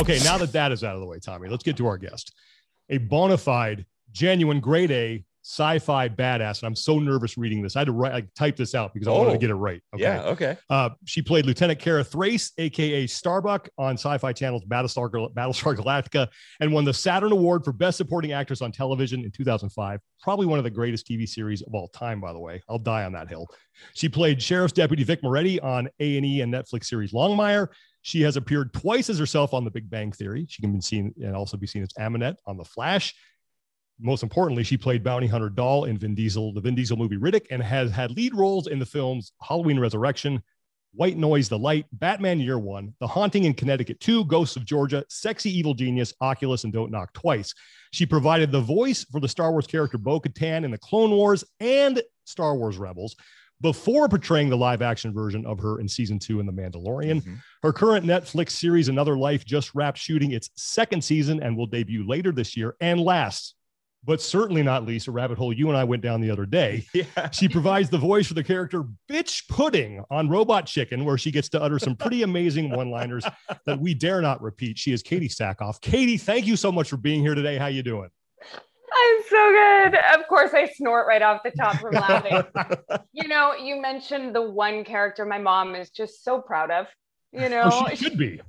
Okay, now that that is out of the way, Tommy, let's get to our guest. A bona fide, genuine, grade A sci-fi badass. And I'm so nervous reading this. I had to type this out because I wanted to get it right. Okay. Yeah, okay. She played Lieutenant Kara Thrace, aka Starbuck, on Sci-Fi Channel's Battlestar Galactica, and won the Saturn Award for Best Supporting Actress on Television in 2005. Probably one of the greatest TV series of all time, by the way. I'll die on that hill. She played Sheriff's Deputy Vic Moretti on A&E and Netflix series Longmire. She has appeared twice as herself on The Big Bang Theory. She can be seen and also be seen as Aminette on The Flash. Most importantly, she played Bounty Hunter Doll in the Vin Diesel movie Riddick, and has had lead roles in the films Halloween Resurrection, White Noise, The Light, Batman Year One, The Haunting in Connecticut 2, Ghosts of Georgia, Sexy Evil Genius, Oculus, and Don't Knock Twice. She provided the voice for the Star Wars character Bo-Katan in the Clone Wars and Star Wars Rebels, before portraying the live action version of her in season 2 in The Mandalorian. Her current Netflix series, Another Life, just wrapped shooting its second season and will debut later this year. And last, but certainly not least, a rabbit hole you and I went down the other day. Yeah. She provides the voice for the character Bitch Pudding on Robot Chicken, where she gets to utter some pretty amazing one-liners that we dare not repeat. She is Katee Sackhoff. Katee, thank you so much for being here today. How you doing? I'm so good. Of course, I snort right off the top from laughing. You know, you mentioned the one character my mom is just so proud of. You know, she should be.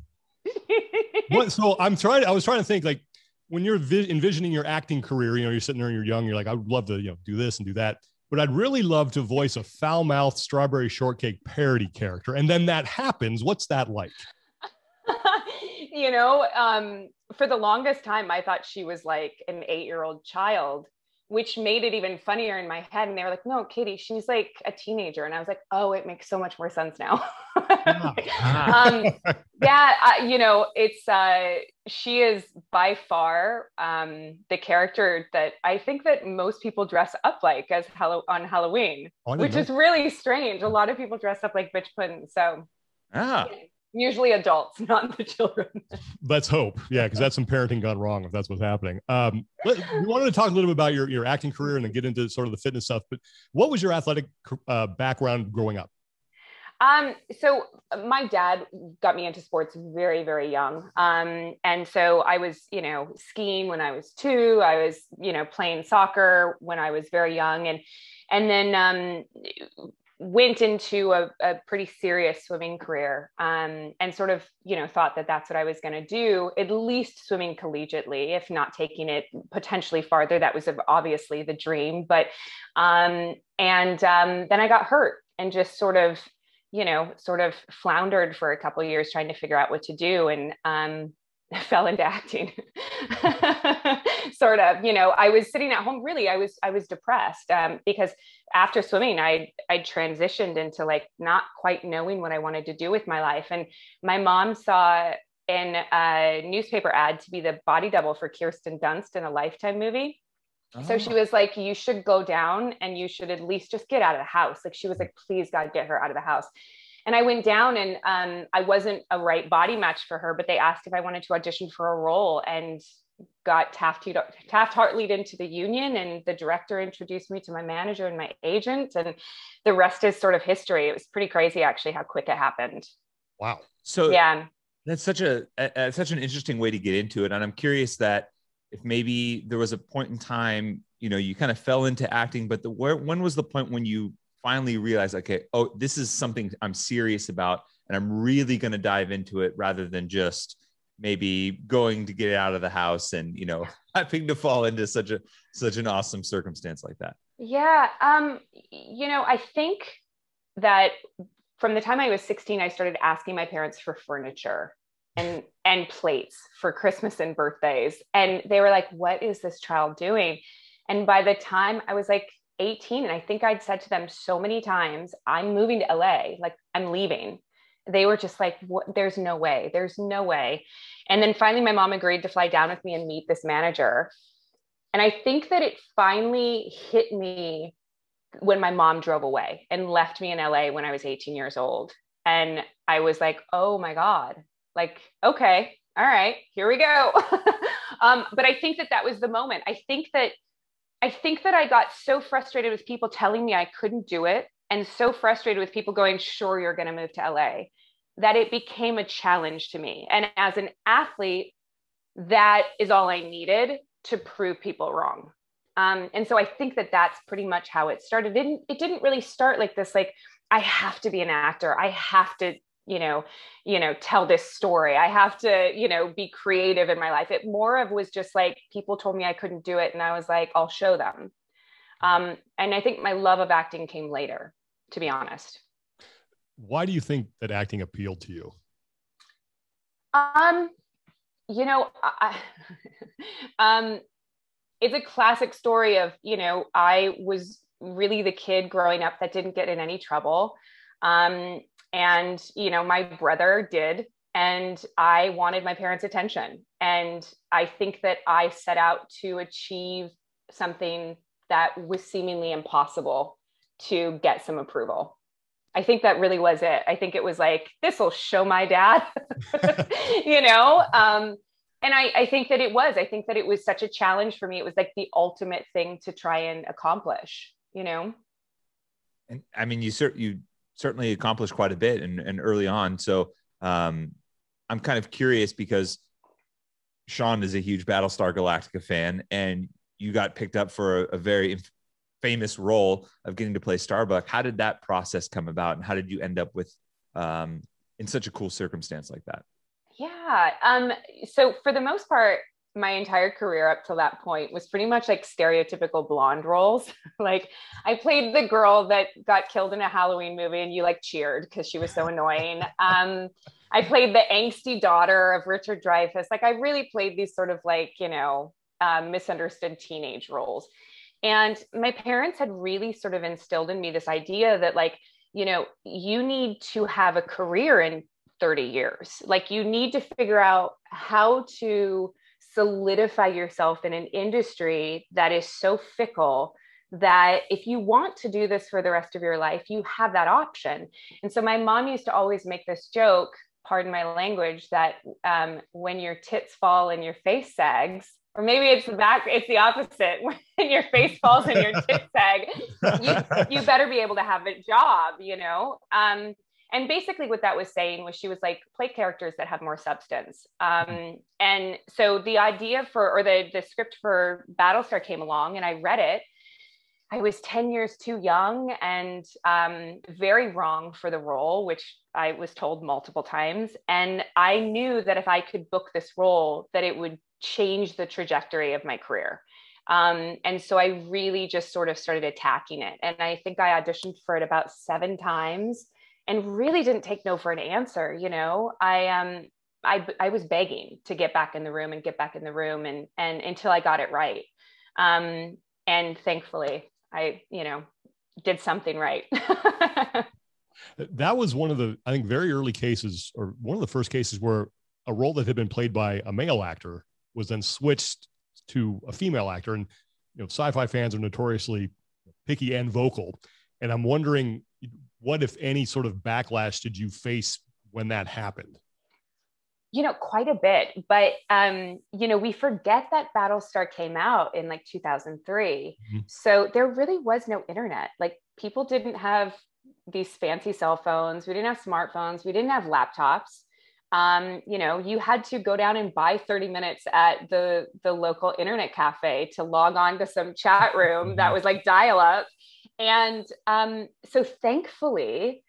So I was trying to think, like, when you're envisioning your acting career, you know, you're sitting there and you're young, you're like, I would love to, you know, do this and do that, but I'd really love to voice a foul-mouthed strawberry shortcake parody character. And then that happens. What's that like? You know, for the longest time, I thought she was like an 8-year-old child, which made it even funnier in my head. And they were like, no, Katee, she's like a teenager. And I was like, oh, it makes so much more sense now. You know, she is by far the character that I think that most people dress up like as on Halloween, which is really strange. A lot of people dress up like Bitch Pudding. So usually adults, not the children. Let's hope. Yeah, because that's some parenting gone wrong if that's what's happening. We wanted to talk a little bit about your acting career and then get into sort of the fitness stuff. But what was your athletic background growing up? So my dad got me into sports very, very young. And so I was, you know, skiing when I was 2. I was, you know, playing soccer when I was very young. And then went into a pretty serious swimming career, and sort of, you know, thought that that's what I was going to do, at least swimming collegiately, if not taking it potentially farther. That was obviously the dream. But then I got hurt and just sort of floundered for a couple of years trying to figure out what to do. And fell into acting. Sort of, you know, I was sitting at home, really, I was depressed, because after swimming, I transitioned into like not quite knowing what I wanted to do with my life. And my mom saw in a newspaper ad to be the body double for Kirsten Dunst in a Lifetime movie. Oh. So she was like, you should go down and you should at least just get out of the house. Like, she was like, please God, get her out of the house. And I went down, and I wasn't a right body match for her, but they asked if I wanted to audition for a role, and got Taft-Hartley'd into the union, and the director introduced me to my manager and my agent, and the rest is sort of history. It was pretty crazy, actually, how quick it happened. Wow. So yeah, that's such an interesting way to get into it. And I'm curious that if maybe there was a point in time, you know, you kind of fell into acting, but when was the point when you finally realize, okay, oh, this is something I'm serious about, and I'm really going to dive into it, rather than just maybe going to get it out of the house and, you know, having to fall into such an awesome circumstance like that? Yeah. You know, I think that from the time I was 16, I started asking my parents for furniture and plates for Christmas and birthdays. And they were like, what is this child doing? And by the time I was like 18, and I think I'd said to them so many times, I'm moving to LA, like, I'm leaving. They were just like, what? There's no way. And then finally my mom agreed to fly down with me and meet this manager. And I think that it finally hit me when my mom drove away and left me in LA when I was 18 years old. And I was like, oh my God, like, okay, all right, here we go. But I think that was the moment. I think that I got so frustrated with people telling me I couldn't do it, and so frustrated with people going, sure, you're going to move to LA, that it became a challenge to me. And as an athlete, that is all I needed to prove people wrong. And so I think that that's pretty much how it started. It didn't really start like this, like, I have to be an actor. I have to, tell this story. I have to, be creative in my life. It more of was just like, people told me I couldn't do it. And I was like, I'll show them. And I think my love of acting came later, to be honest. Why do you think that acting appealed to you? It's a classic story of, I was really the kid growing up that didn't get in any trouble. And, my brother did, and I wanted my parents' attention. And I think that I set out to achieve something that was seemingly impossible to get some approval. I think that really was it. I think it was like, this will show my dad, and I think that it was. I think that it was such a challenge for me. It was like the ultimate thing to try and accomplish, And I mean, you certainly accomplished quite a bit and early on. So I'm kind of curious because Sean is a huge Battlestar Galactica fan, and you got picked up for a very famous role of getting to play Starbuck. How did that process come about, and how did you end up with in such a cool circumstance like that? Yeah. So for the most part, my entire career up to that point was pretty much like stereotypical blonde roles. Like, I played the girl that got killed in a Halloween movie and you like cheered because she was so annoying. I played the angsty daughter of Richard Dreyfuss. Like, I really played these sort of like, misunderstood teenage roles. And my parents had really sort of instilled in me this idea that, like, you need to have a career in 30 years. Like, you need to figure out how to solidify yourself in an industry that is so fickle that if you want to do this for the rest of your life, you have that option. And so my mom used to always make this joke, pardon my language, that when your tits fall and your face sags, or maybe it's the opposite. When your face falls and your tits sag, you better be able to have a job, And basically what that was saying was, she was like, play characters that have more substance. And so the idea the script for Battlestar came along, and I read it. I was 10 years too young and very wrong for the role, which I was told multiple times. And I knew that if I could book this role, that it would change the trajectory of my career. And so I really just sort of started attacking it. And I think I auditioned for it about 7 times and really didn't take no for an answer. I was begging to get back in the room and until I got it right. And thankfully I, did something right. That was one of the, I think, very early cases, or one of the first cases where a role that had been played by a male actor was then switched to a female actor. And, sci-fi fans are notoriously picky and vocal. And I'm wondering, what, if any, sort of backlash did you face when that happened? Quite a bit, but, we forget that Battlestar came out in like 2003. Mm-hmm. So there really was no internet. Like, people didn't have these fancy cell phones. We didn't have smartphones. We didn't have laptops. You had to go down and buy 30 minutes at the local internet cafe to log on to some chat room that was like dial up. And so thankfully,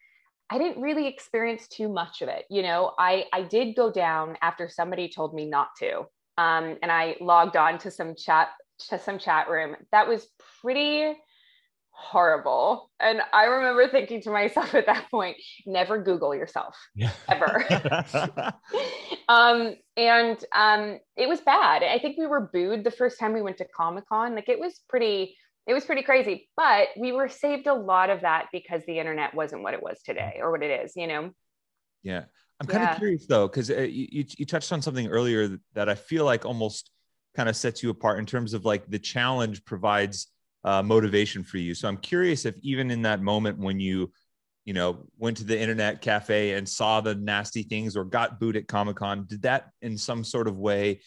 I didn't really experience too much of it. I did go down after somebody told me not to. And I logged on to some chat room. That was pretty horrible. And I remember thinking to myself at that point, never Google yourself, ever. It was bad. I think we were booed the first time we went to Comic-Con. Like, it was pretty crazy, but we were saved a lot of that because the internet wasn't what it was today, or what it is, Yeah. I'm kind of curious though, because you touched on something earlier that I feel like almost kind of sets you apart in terms of like the challenge provides motivation for you. So I'm curious if even in that moment when you went to the internet cafe and saw the nasty things or got booed at Comic-Con, did that in some sort of way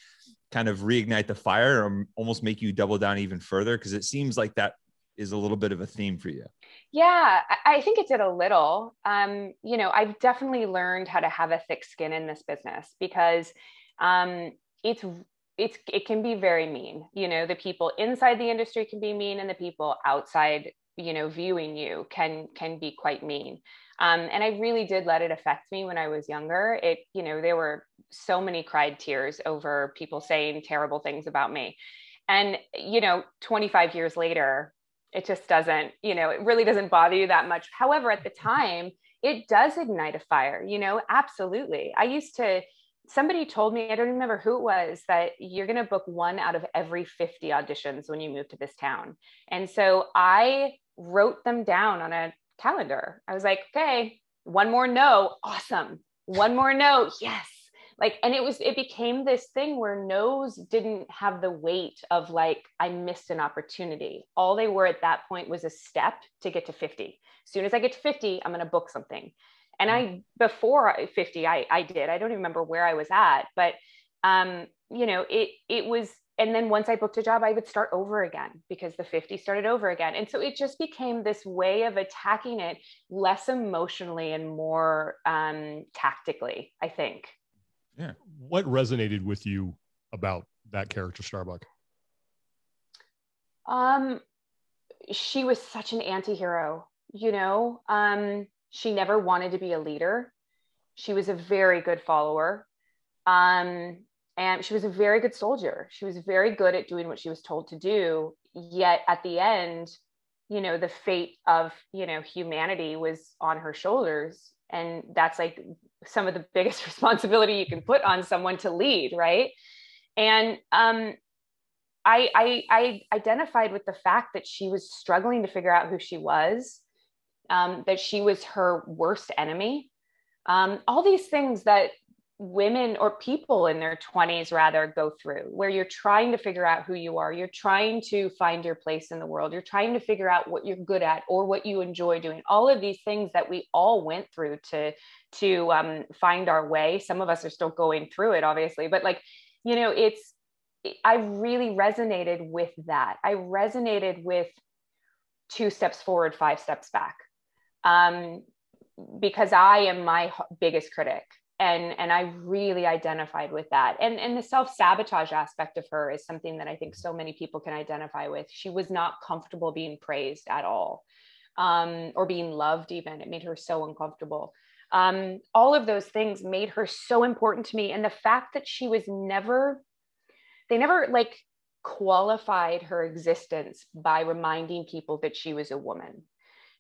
kind of reignite the fire or almost make you double down even further? Because it seems like that is a little bit of a theme for you. Yeah, I think it did a little. You know, I've definitely learned how to have a thick skin in this business because um, it's it can be very mean. You know, the people inside the industry can be mean, and the people outside, you know, viewing you can be quite mean. And I really did let it affect me when I was younger. It, you know, there were so many cried tears over people saying terrible things about me. And, you know, 25 years later, it just doesn't, you know, it really doesn't bother you that much. However, at the time, it does ignite a fire, you know, absolutely. I used to, somebody told me, I don't remember who it was, that you're going to book one out of every 50 auditions when you move to this town. And so I wrote them down on a calendar. I was like, okay, one more no, awesome. One more no, yes. Like, and it became this thing where no's didn't have the weight of like, I missed an opportunity. All they were at that point was a step to get to 50. As soon as I get to 50, I'm going to book something. And before 50, I did, I don't even remember where I was at, but, you know, it was, and then once I booked a job, I would start over again because the 50 started over again. And so it just became this way of attacking it less emotionally and more tactically, I think. Yeah. What resonated with you about that character, Starbuck? She was such an anti-hero, you know. She never wanted to be a leader. She was a very good follower. And she was a very good soldier. She was very good at doing what she was told to do. Yet at the end, you know, the fate of, you know, humanity was on her shoulders. And that's like some of the biggest responsibility you can put on someone to lead, right? And I identified with the fact that she was struggling to figure out who she was, that she was her worst enemy. All these things that women or people in their 20s rather go through, where you're trying to figure out who you are, you're trying to find your place in the world, you're trying to figure out what you're good at or what you enjoy doing, all of these things that we all went through to find our way. Some of us are still going through it, obviously, but like, you know, I really resonated with that. I resonated with 2 steps forward, 5 steps back, because I am my biggest critic. And I really identified with that. And the self-sabotage aspect of her is something that I think so many people can identify with. She was not comfortable being praised at all, or being loved even. It made her so uncomfortable. All of those things made her so important to me. And the fact that she was they never like qualified her existence by reminding people that she was a woman.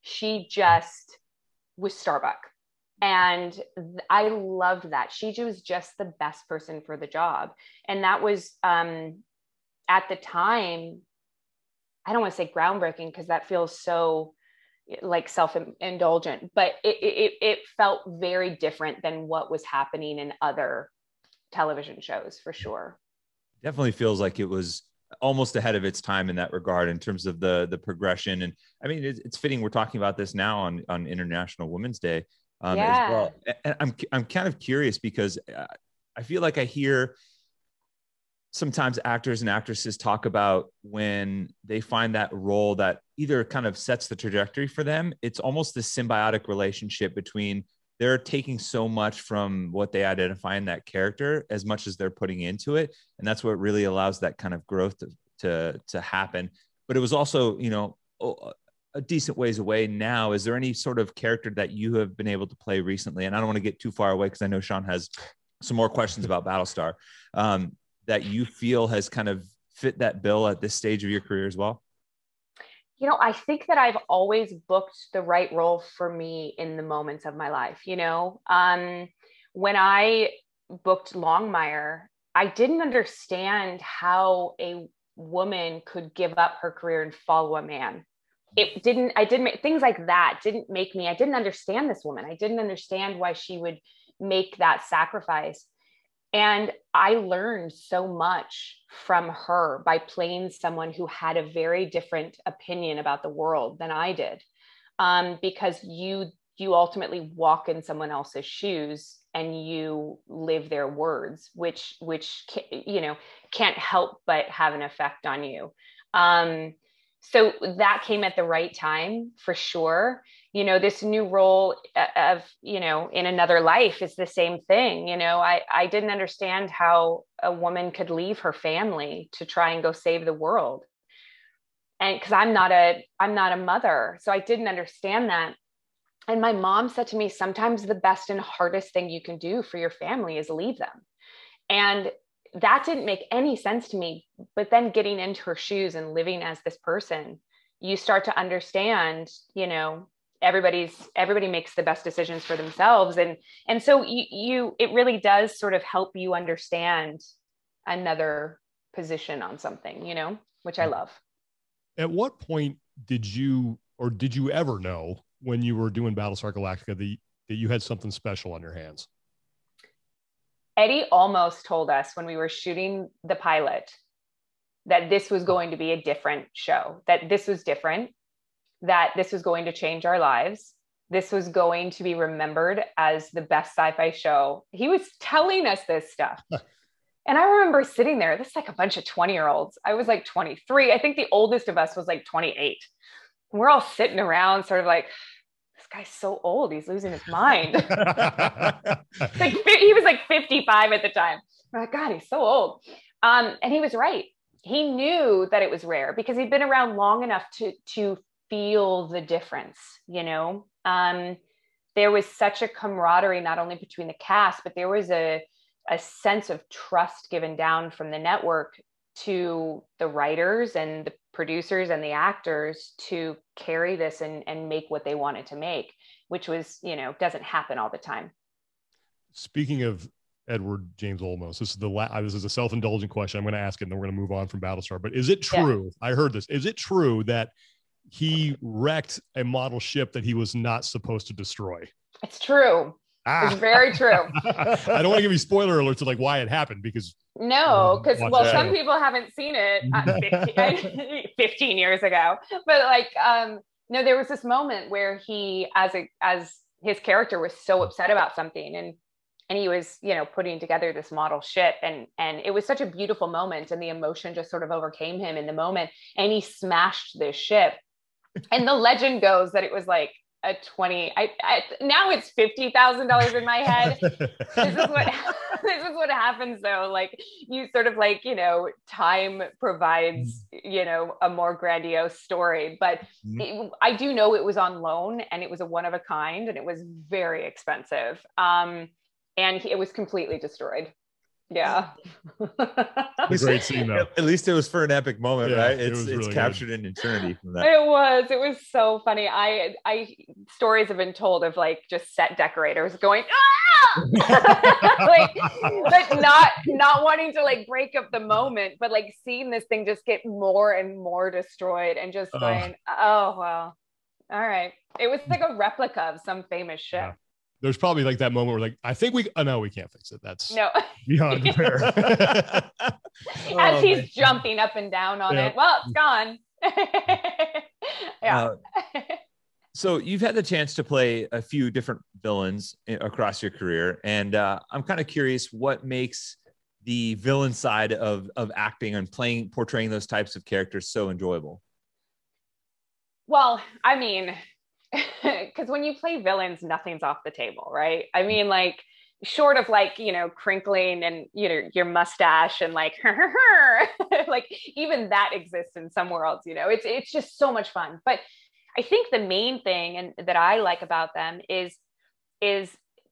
She just was Starbuck. And I loved that. She was just the best person for the job. And that was, at the time, I don't want to say groundbreaking because that feels so like self-indulgent, but it felt very different than what was happening in other television shows, for sure. Definitely feels like it was almost ahead of its time in that regard in terms of the progression. And I mean, it's fitting we're talking about this now on International Women's Day. As well. And I'm kind of curious because I feel like I hear sometimes actors and actresses talk about when they find that role that either kind of sets the trajectory for them. It's almost this symbiotic relationship between they're taking so much from what they identify in that character as much as they're putting into it. And that's what really allows that kind of growth to happen. But it was also, you know, a decent ways away now. Is there any sort of character that you have been able to play recently? And I don't want to get too far away because I know Sean has some more questions about Battlestar, that you feel has kind of fit that bill at this stage of your career as well? You know, I think that I've always booked the right role for me in the moments of my life. You know, when I booked Longmire, I didn't understand how a woman could give up her career and follow a man. I didn't things like that didn't make me, I didn't understand this woman. I didn't understand why she would make that sacrifice. And I learned so much from her by playing someone who had a very different opinion about the world than I did. Because you ultimately walk in someone else's shoes and you live their words, which you know, can't help but have an effect on you. So that came at the right time for sure. This new role of, in another life is the same thing. I didn't understand how a woman could leave her family to try and go save the world. And because I'm not a mother, so I didn't understand that. And my mom said to me, sometimes the best and hardest thing you can do for your family is leave them. And that didn't make any sense to me. But then getting into her shoes and living as this person, you start to understand, everybody makes the best decisions for themselves. And so it really does sort of help you understand another position on something, which I love. At what point did you ever know when you were doing Battlestar Galactica that you had something special on your hands? Eddie almost told us when we were shooting the pilot that this was going to be a different show, that this was different, that this was going to change our lives. This was going to be remembered as the best sci-fi show. He was telling us this stuff. And I remember sitting there, this is like a bunch of 20-year-olds. I was like 23. I think the oldest of us was like 28. We're all sitting around sort of like, this guy's so old. He's losing his mind. He was like 55 at the time. I'm like, God, he's so old. And he was right. He knew that it was rare because he'd been around long enough to feel the difference, there was such a camaraderie, not only between the cast, but there was a sense of trust given down from the network to the writers and the producers and the actors to carry this and make what they wanted to make, which was, doesn't happen all the time. Speaking of Edward James Olmos, this is a self-indulgent question. I'm going to ask it and then we're going to move on from Battlestar, but is it true? Yeah. I heard this. Is it true that he wrecked a model ship that he was not supposed to destroy? It's true. It's very true. I don't want to give you spoiler alerts of like why it happened because some people haven't seen it 15 years ago, but no, there was this moment where he, as his character was so upset about something and he was, putting together this model ship and it was such a beautiful moment and the emotion just sort of overcame him in the moment and he smashed this ship. And the legend goes that it was like a 20, now it's $50,000 in my head. This is what happens though. Like you sort of time provides, a more grandiose story, but I do know it was on loan and it was a one of a kind and it was very expensive. And it was completely destroyed. Yeah. A great scene though. At least it was for an epic moment, yeah, right? It's really captured in eternity from that. It was so funny. I stories have been told of just set decorators going, but not wanting to break up the moment, but seeing this thing just get more and more destroyed and just going, oh well, all right. It was like a replica of some famous ship. Yeah. There's probably that moment where I think we can't fix it. That's beyond repair. As he's jumping up and down on it. Well, it's gone. Yeah. So you've had the chance to play a few different villains across your career. And I'm kind of curious what makes the villain side of acting and portraying those types of characters so enjoyable. Well, I mean, because when you play villains, nothing's off the table, right? I mean, short of crinkling and your mustache and even that exists in some worlds, it's just so much fun. But I think the main thing and that I like about them is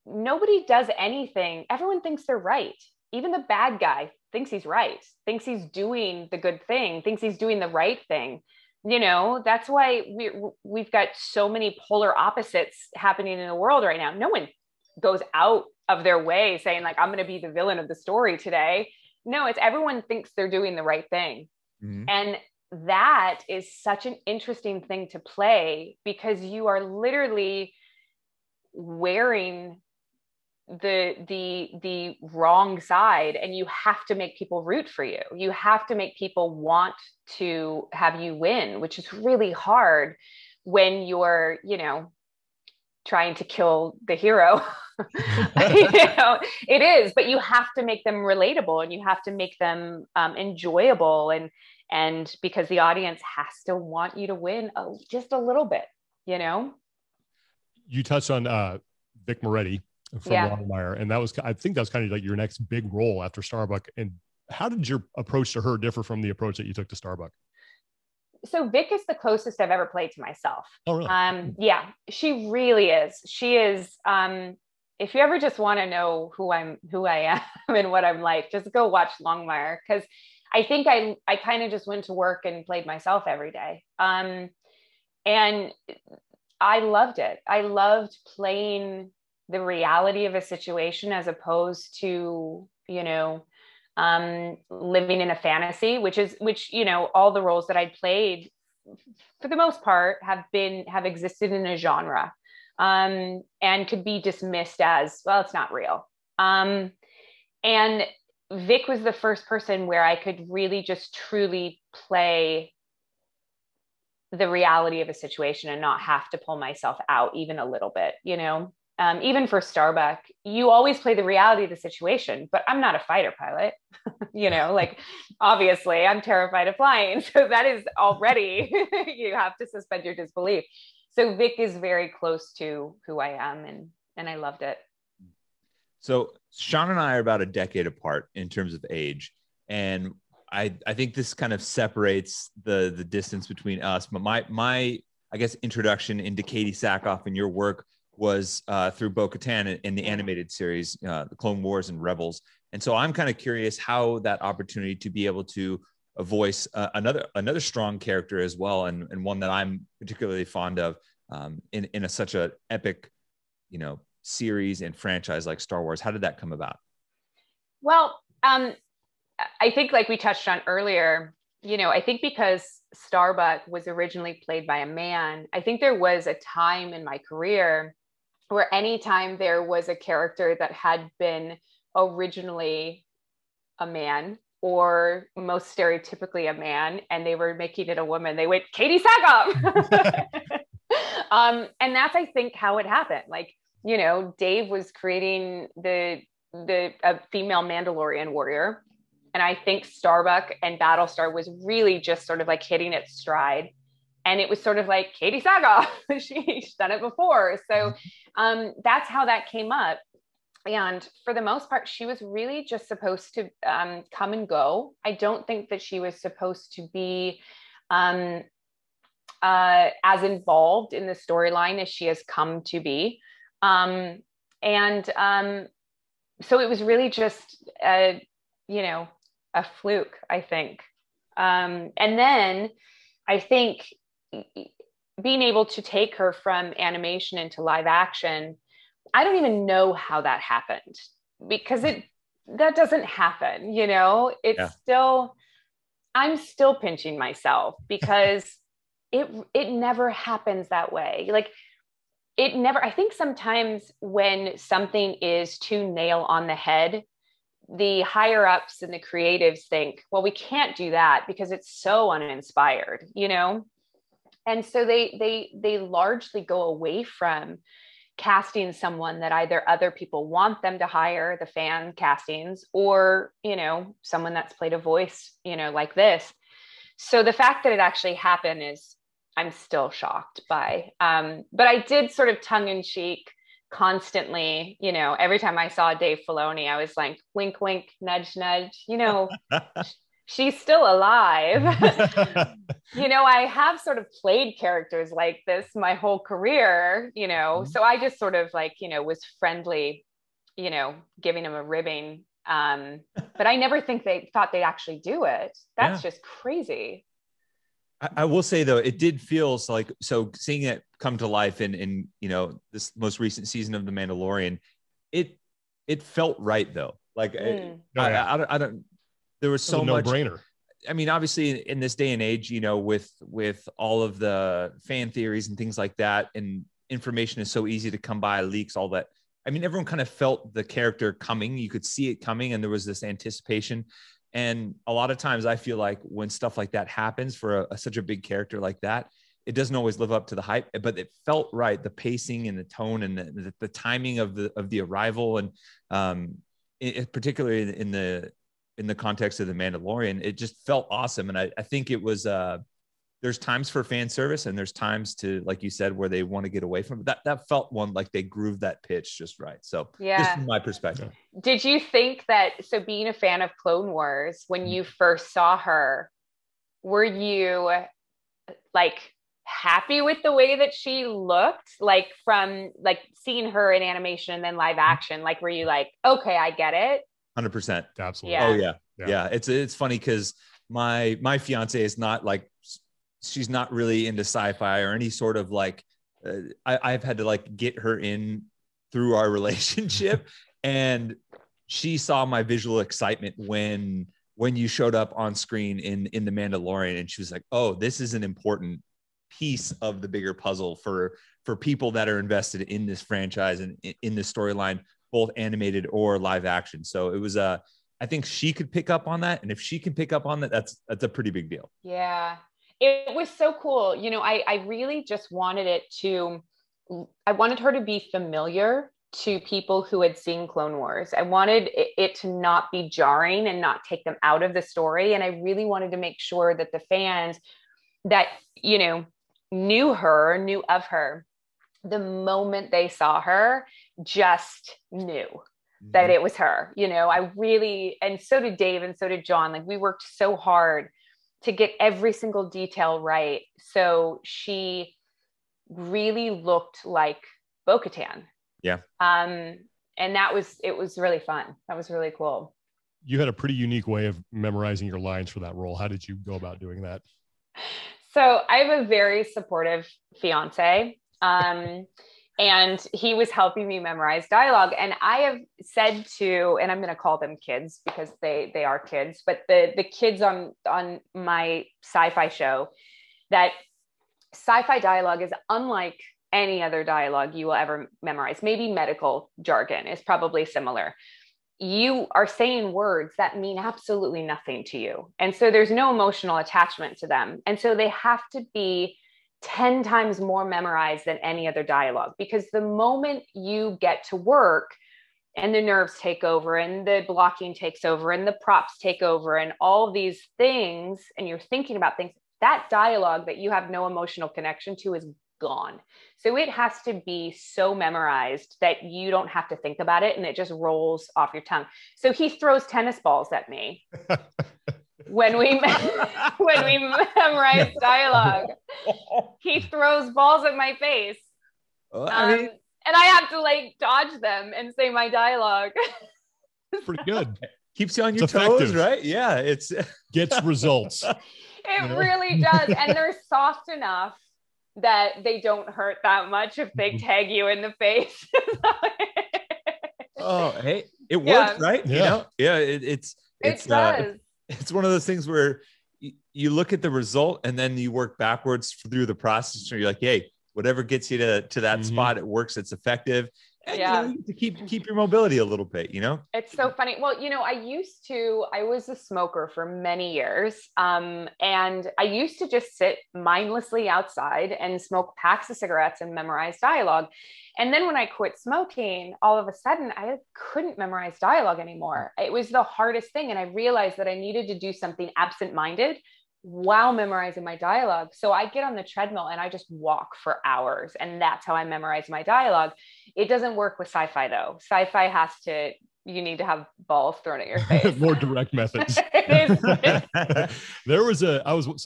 nobody does anything. Everyone thinks they're right. Even the bad guy thinks he's right, thinks he's doing the good thing, thinks he's doing the right thing. That's why we've got so many polar opposites happening in the world right now. No one goes out of their way saying I'm going to be the villain of the story today. No, it's everyone thinks they're doing the right thing. Mm-hmm. And that is such an interesting thing to play because you are literally wearing the wrong side and you have to make people root for you. You have to make people want to have you win, which is really hard when you're, trying to kill the hero. It is, but you have to make them relatable and you have to make them enjoyable, and because the audience has to want you to win just a little bit, You touched on Vic Moretti from Longmire, and I think that was kind of like your next big role after Starbuck. And how did your approach to her differ from the approach that you took to Starbuck? So Vic is the closest I've ever played to myself. Oh, really? Yeah, she really is. She is. If you ever just want to know who I am and what I'm like, just go watch Longmire, because I think I kind of just went to work and played myself every day. And I loved it. I loved playing the reality of a situation as opposed to, living in a fantasy, which all the roles that I played for the most part have existed in a genre, and could be dismissed as, well, it's not real. And Vic was the first person where I could really just truly play the reality of a situation and not have to pull myself out even a little bit, even for Starbuck, you always play the reality of the situation, but I'm not a fighter pilot, like obviously I'm terrified of flying. So that is already, you have to suspend your disbelief. So Vic is very close to who I am, and I loved it. So Sean and I are about a decade apart in terms of age. And I think this kind of separates the distance between us. But my I guess, introduction into Katee Sackhoff and your work was through Bo-Katan in the animated series, the Clone Wars and Rebels. And so I'm kind of curious how that opportunity to be able to voice another strong character as well, and one that I'm particularly fond of in such an epic, series and franchise like Star Wars. How did that come about? Well, I think, like we touched on earlier, I think because Starbuck was originally played by a man, I think there was a time in my career where anytime there was a character that had been originally a man, or most stereotypically a man, and they were making it a woman, they went, Katee Sackhoff. And that's, I think, how it happened. Like, Dave was creating a female Mandalorian warrior. And I think Starbuck and Battlestar was really just sort of like hitting its stride. And it was sort of like, Katee Sackhoff, she's done it before. So that's how that came up. And for the most part, she was really just supposed to come and go. I don't think that she was supposed to be as involved in the storyline as she has come to be. So it was really just, a fluke, I think. And then I think being able to take her from animation into live action, I don't even know how that happened, because that doesn't happen, it's still, I'm still pinching myself because it never happens that way. Like, it never, I think sometimes when something is too nail on the head, the higher ups and the creatives think, well, we can't do that because it's so uninspired, And so they largely go away from casting someone that either other people want them to hire, the fan castings, or, someone that's played a voice, like this. So the fact that it actually happened is, I'm still shocked by, but I did sort of tongue in cheek constantly, every time I saw Dave Filoni, I was like, wink, wink, nudge, nudge, she's still alive. I have sort of played characters like this my whole career, so I just sort of like, was friendly, giving him a ribbing. But I never think they thought they'd actually do it. That's just crazy. I will say, though, it did feel like, so seeing it come to life in this most recent season of The Mandalorian, it felt right, though. Like, I don't, there was so much no-brainer. I mean, obviously in this day and age, with all of the fan theories and things like that, and information is so easy to come by, leaks, all that. I mean, everyone kind of felt the character coming. You could see it coming, and there was this anticipation. And a lot of times I feel like when stuff like that happens for such a big character like that, it doesn't always live up to the hype, but it felt right. The pacing and the tone and the timing of the arrival, and particularly in the context of the Mandalorian, it just felt awesome. And I think it was, there's times for fan service and there's times to, like you said, where they want to get away from it. That felt one, like they grooved that pitch just right. So just from my perspective. Did you think that, so being a fan of Clone Wars, when you first saw her, were you like happy with the way that she looked, like from like seeing her in animation and then live action? Like, were you like, okay, I get it? 100%. Absolutely. Oh yeah. It's funny because my fiance is not like, she's not really into sci-fi or any sort of like, I've had to like get her in through our relationship, and she saw my visual excitement when you showed up on screen in the Mandalorian, and she was like, oh, this is an important piece of the bigger puzzle for people that are invested in this franchise and in this storyline, both animated or live action. So it was I think she could pick up on that. And if she can pick up on that, that's a pretty big deal. Yeah. It was so cool. You know, I really just wanted I wanted her to be familiar to people who had seen Clone Wars. I wanted it to not be jarring and not take them out of the story. And I really wanted to make sure that the fans that, you know, knew of her, the moment they saw her, just knew that it was her. You know, I really, and so did Dave and so did John. Like, we worked so hard to get every single detail right. So she really looked like Bo-Katan. Yeah. And it was really fun. That was really cool. You had a pretty unique way of memorizing your lines for that role. How did you go about doing that? So I have a very supportive fiance. And he was helping me memorize dialogue. And I have said to, and I'm going to call them kids because they are kids, but the kids on my sci-fi show, that sci-fi dialogue is unlike any other dialogue you will ever memorize. Maybe medical jargon is probably similar. You are saying words that mean absolutely nothing to you. And so there's no emotional attachment to them. And so they have to be 10 times more memorized than any other dialogue, because the moment you get to work and the nerves take over and the blocking takes over and the props take over and all these things, and you're thinking about things, that dialogue that you have no emotional connection to is gone. So it has to be so memorized that you don't have to think about it and it just rolls off your tongue. So he throws tennis balls at me when we memorize dialogue. He throws balls at my face. And I have to like dodge them and say my dialogue. Pretty good. Keeps you on your toes, right? Yeah, it's gets results. It really does. And they're soft enough that they don't hurt that much if they tag you in the face. Oh, hey, it works, right? Yeah. You know? Yeah, it does. It's one of those things where you look at the result and then you work backwards through the process. And you're like, hey, whatever gets you to that spot, it works, it's effective. And you know, to keep your mobility a little bit, you know? It's so funny. Well, you know, I was a smoker for many years. And I used to just sit mindlessly outside and smoke packs of cigarettes and memorize dialogue. And then when I quit smoking, all of a sudden I couldn't memorize dialogue anymore. It was the hardest thing. And I realized that I needed to do something absent-minded while memorizing my dialogue. So I get on the treadmill and I just walk for hours, and that's how I memorize my dialogue. It doesn't work with sci-fi though. Sci-fi you need to have balls thrown at your face. More direct methods. I was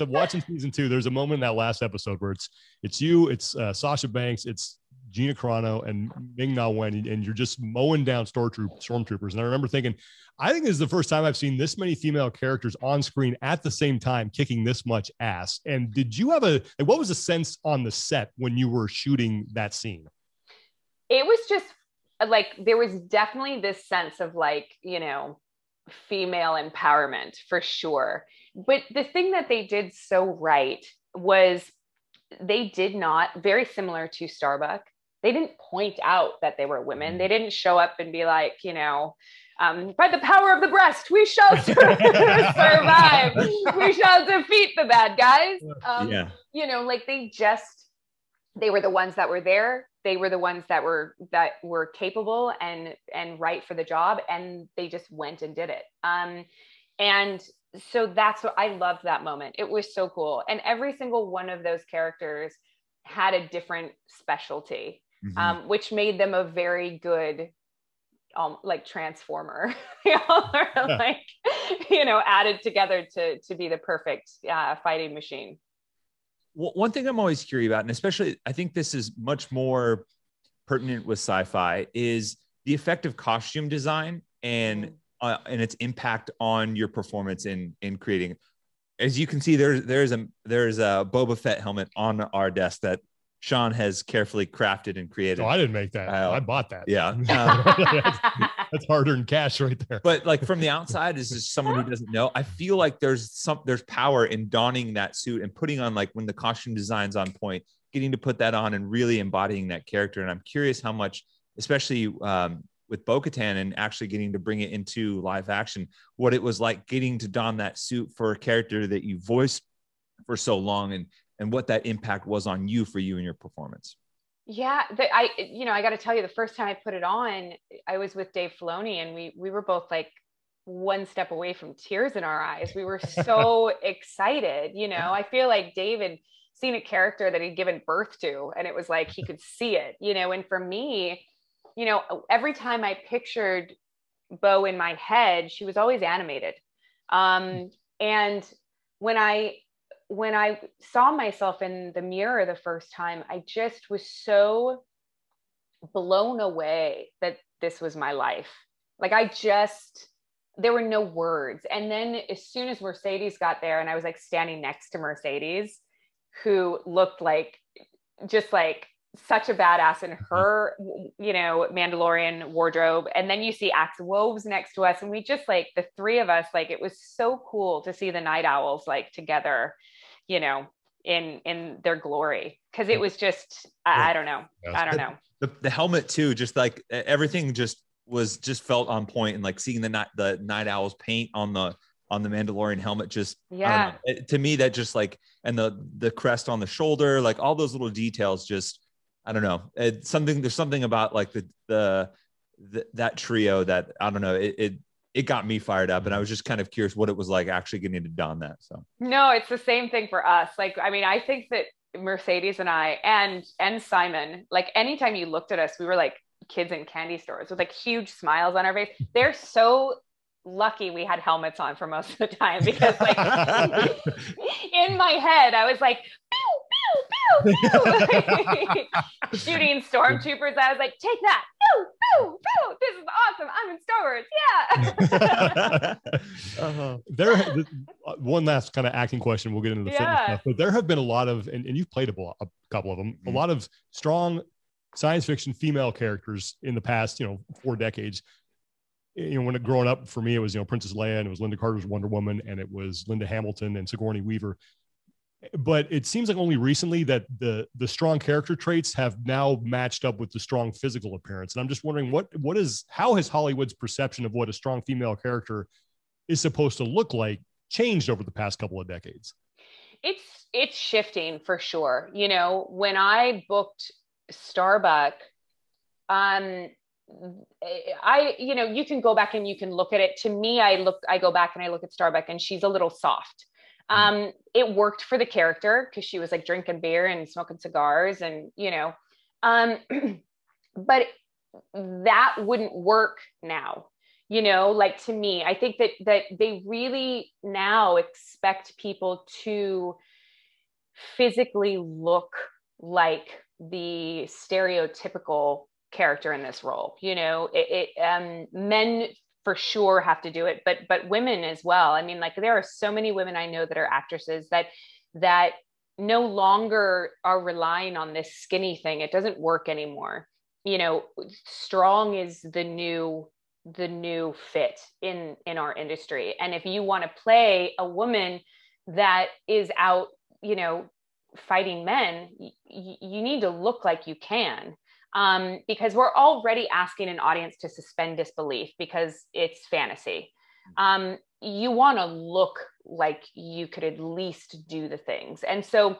watching season 2. There's a moment in that last episode where it's you, it's Sasha Banks, it's Gina Carano and Ming-Na Wen, and you're just mowing down stormtroopers. And I remember thinking, I think this is the first time I've seen this many female characters on screen at the same time kicking this much ass. And did you have what was the sense on the set when you were shooting that scene? It was just like, there was definitely this sense of like, you know, female empowerment for sure. But the thing that they did so right was they did not, very similar to Starbuck, they didn't point out that they were women. They didn't show up and be like, you know, by the power of the breast, we shall survive. We shall defeat the bad guys. You know, like they were the ones that were there. They were the ones that were capable and right for the job. And they just went and did it. And so that's what I loved that moment. It was so cool. And every single one of those characters had a different specialty, which made them a very good like transformer. They all are like, you know, added together to be the perfect fighting machine. Well, one thing I'm always curious about, and especially I think this is much more pertinent with sci-fi, is the effect of costume design and its impact on your performance in creating. As you can see, there's a Boba Fett helmet on our desk that Sean has carefully crafted and created. Oh, I didn't make that. I bought that. Yeah. That's hard-earned cash right there. But like from the outside, as just someone who doesn't know, I feel like there's power in donning that suit and putting on, like, when the costume design's on point, getting to put that on and really embodying that character. And I'm curious how much, especially with Bo-Katan and actually getting to bring it into live action, what it was like getting to don that suit for a character that you voiced for so long, and what that impact was on you, for you and your performance. Yeah, I got to tell you, the first time I put it on, I was with Dave Filoni, and we were both like one step away from tears in our eyes. We were so excited. You know, I feel like Dave had seen a character that he'd given birth to, and it was like he could see it, you know. And for me, you know, every time I pictured Bo in my head, she was always animated. And when I saw myself in the mirror the first time, I just was so blown away that this was my life. Like there were no words. And then as soon as Mercedes got there, and I was like standing next to Mercedes, who looked like just like such a badass in her, you know, Mandalorian wardrobe. And then you see Axe Woves next to us. And we just, like, the three of us, like, it was so cool to see the Night Owls, like, together, you know, in their glory. Cause it was just, I don't know. The helmet too, just like everything just felt on point. And like seeing the Night Owls paint on the Mandalorian helmet, just, to me, that just like, and the crest on the shoulder, like all those little details, just, I don't know. There's something about like that trio that, I don't know, it got me fired up, and I was just kind of curious what it was like actually getting to don that. So no, it's the same thing for us. Like, I mean, I think that Mercedes and I and Simon, like, anytime you looked at us, we were like kids in candy stores with like huge smiles on our face. They're so lucky we had helmets on for most of the time, because like in my head I was like, pew, pew, pew, pew. Shooting stormtroopers. I was like, take that, pew, pew, pew. This is awesome. I'm in Star Wars. Yeah. One last kind of acting question, we'll get into the fitness stuff, but there have been a lot of, and you've played a couple of them, a lot of strong science fiction female characters in the past, 4 decades. When growing up, for me, it was, Princess Leia, and it was Linda Carter's Wonder Woman, and it was Linda Hamilton and Sigourney Weaver. But it seems like only recently that the strong character traits have now matched up with the strong physical appearance. And I'm just wondering how has Hollywood's perception of what a strong female character is supposed to look like changed over the past couple of decades? It's shifting for sure. When I booked Starbuck, you can go back and you can look at it. To me, I go back and I look at Starbuck, and she's a little soft. It worked for the character because she was like drinking beer and smoking cigars, and but that wouldn't work now. Like, to me, I think that they really now expect people to physically look like the stereotypical character in this role. Men for sure have to do it, but women as well. I mean, like, there are so many women I know that are actresses that no longer are relying on this skinny thing. It doesn't work anymore. Strong is the new fit in our industry. And if you want to play a woman that is out, fighting men, you need to look like you can. because we're already asking an audience to suspend disbelief because it's fantasy. You want to look like you could at least do the things. And so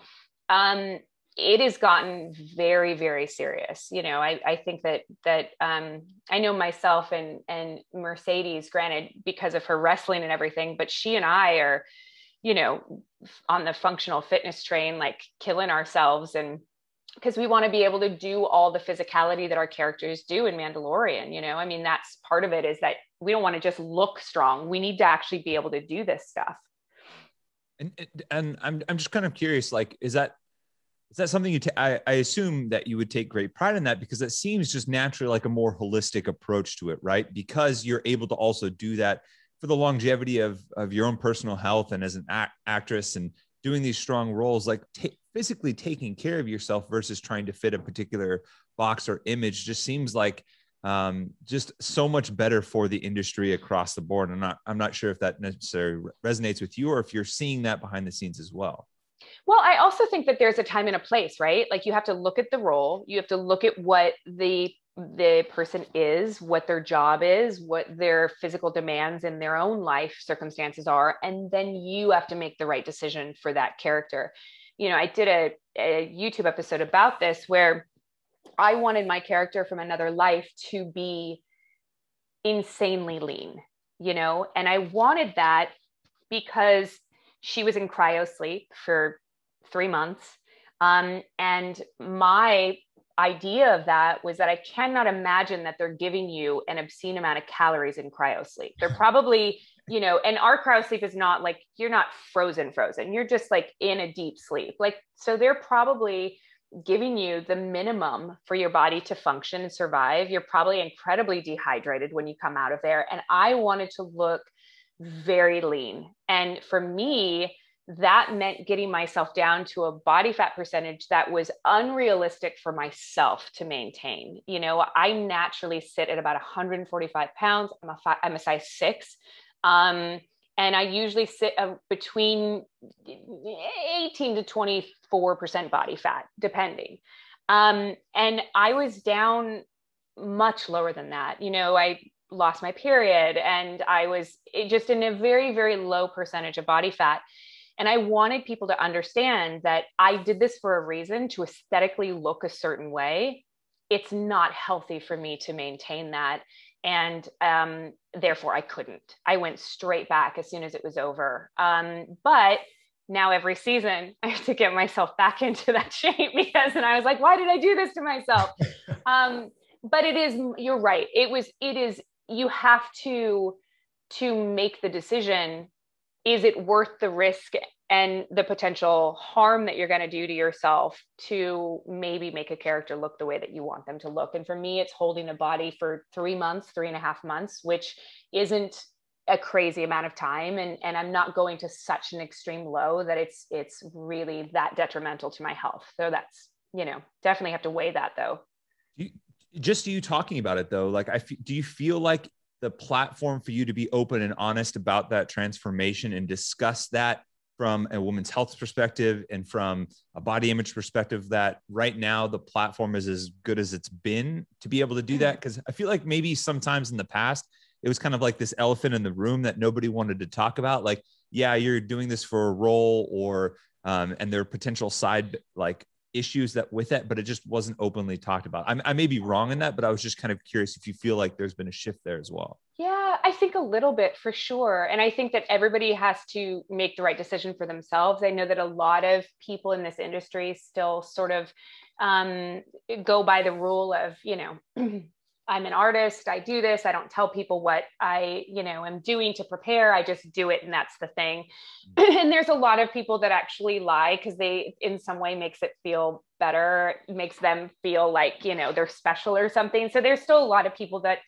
it has gotten very, very serious. You know, I think that I know myself and Mercedes, granted, because of her wrestling and everything, but she and I are, you know, on the functional fitness train, like killing ourselves, and because we want to be able to do all the physicality that our characters do in Mandalorian. You know, I mean, that's part of it, is that we don't want to just look strong. We need to actually be able to do this stuff. And I'm just kind of curious, like, is that something you I assume that you would take great pride in that, because it seems just naturally like a more holistic approach to it, right? Because you're able to also do that for the longevity of your own personal health, and as an actress and doing these strong roles, like physically taking care of yourself versus trying to fit a particular box or image just seems like just so much better for the industry across the board. I'm not sure if that necessarily resonates with you, or if you're seeing that behind the scenes as well. Well, I also think that there's a time and a place, right? Like, you have to look at the role, you have to look at what the person is, what their job is, what their physical demands in their own life circumstances are, and then you have to make the right decision for that character. You know, I did a YouTube episode about this where I wanted my character from another life to be insanely lean, you know, and I wanted that because she was in cryo sleep for 3 months. And my idea of that was that I cannot imagine that they're giving you an obscene amount of calories in cryo sleep. They're probably, you know, and our cryo sleep is not like, you're not frozen. You're just like in a deep sleep. Like, so they're probably giving you the minimum for your body to function and survive. You're probably incredibly dehydrated when you come out of there. And I wanted to look very lean. And for me, that meant getting myself down to a body fat percentage that was unrealistic for myself to maintain. You know, I naturally sit at about 145 pounds. I'm a size 6. And I usually sit between 18 to 24% body fat, depending. And I was down much lower than that. You know, I lost my period and I was just in a very, very low percentage of body fat. And I wanted people to understand that I did this for a reason, to aesthetically look a certain way. It's not healthy for me to maintain that. And therefore I couldn't. I went straight back as soon as it was over. But now every season I have to get myself back into that shape, and I was like, why did I do this to myself? But it is, you're right. It is, you have to make the decision. Is it worth the risk and the potential harm that you're going to do to yourself to maybe make a character look the way that you want them to look? And for me, it's holding a body for 3.5 months, which isn't a crazy amount of time. And I'm not going to such an extreme low that it's really that detrimental to my health. So that's, you know, definitely have to weigh that though. Just you talking about it though, like, do you feel like the platform for you to be open and honest about that transformation and discuss that from a woman's health perspective and from a body image perspective, that right now the platform is as good as it's been to be able to do that? Because I feel like maybe sometimes in the past, it was kind of like this elephant in the room that nobody wanted to talk about. Like, yeah, you're doing this for a role, or, and there are potential side like issues that with it, but it just wasn't openly talked about. I may be wrong in that, but I was just kind of curious if you feel like there's been a shift there as well. Yeah, I think a little bit for sure. And I think that everybody has to make the right decision for themselves. I know that a lot of people in this industry still sort of go by the rule of, you know, I'm an artist, I do this, I don't tell people what I, you know, am doing to prepare, I just do it and that's the thing. And there's a lot of people that actually lie because they in some way makes it feel better, makes them feel like, you know, they're special or something. So there's still a lot of people that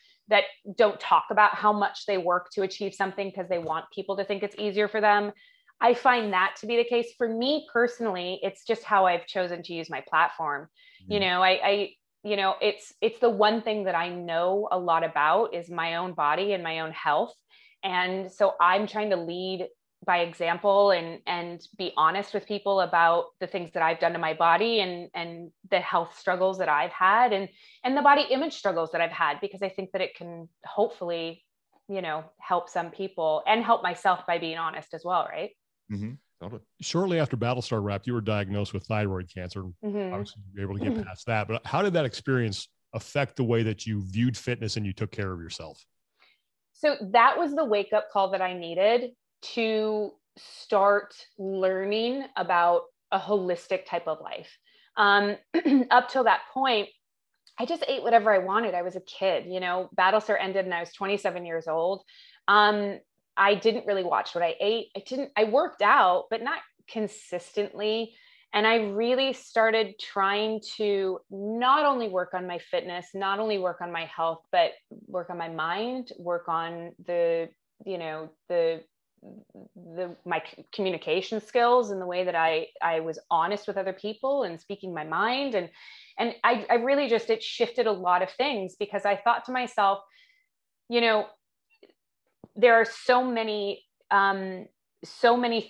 don't talk about how much they work to achieve something because they want people to think it's easier for them. I find that to be the case. For me personally, it's just how I've chosen to use my platform. You know, I you know, it's the one thing that I know a lot about is my own body and my own health. And so I'm trying to lead by example and be honest with people about the things that I've done to my body and the health struggles that I've had and the body image struggles that I've had, because I think that it can hopefully, help some people and help myself by being honest as well. Right. Mm-hmm. Totally. Shortly after Battlestar wrapped, you were diagnosed with thyroid cancer. Mm-hmm. Obviously, you were able to get past that. But how did that experience affect the way that you viewed fitness and you took care of yourself? So that was the wake up call that I needed to start learning about a holistic type of life. Up till that point, I just ate whatever I wanted. I was a kid, Battlestar ended and I was 27 years old. I didn't really watch what I ate. I worked out, but not consistently. And I really started trying to not only work on my fitness, not only work on my health, but work on my mind, work on my communication skills and the way that I was honest with other people and speaking my mind. And I really just, it shifted a lot of things, because I thought to myself, there are so many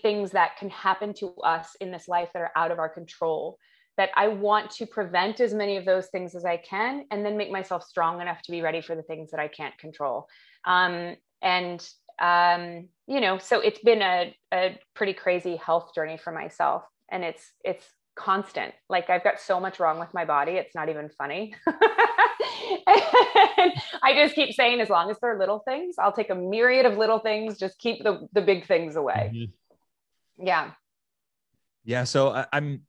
things that can happen to us in this life that are out of our control, that I want to prevent as many of those things as I can, and then make myself strong enough to be ready for the things that I can't control. So it's been a pretty crazy health journey for myself, and it's constant. Like, I've got so much wrong with my body. It's not even funny. I just keep saying, as long as they're little things, I'll take a myriad of little things, just keep the big things away. Mm-hmm. Yeah. Yeah. So I'm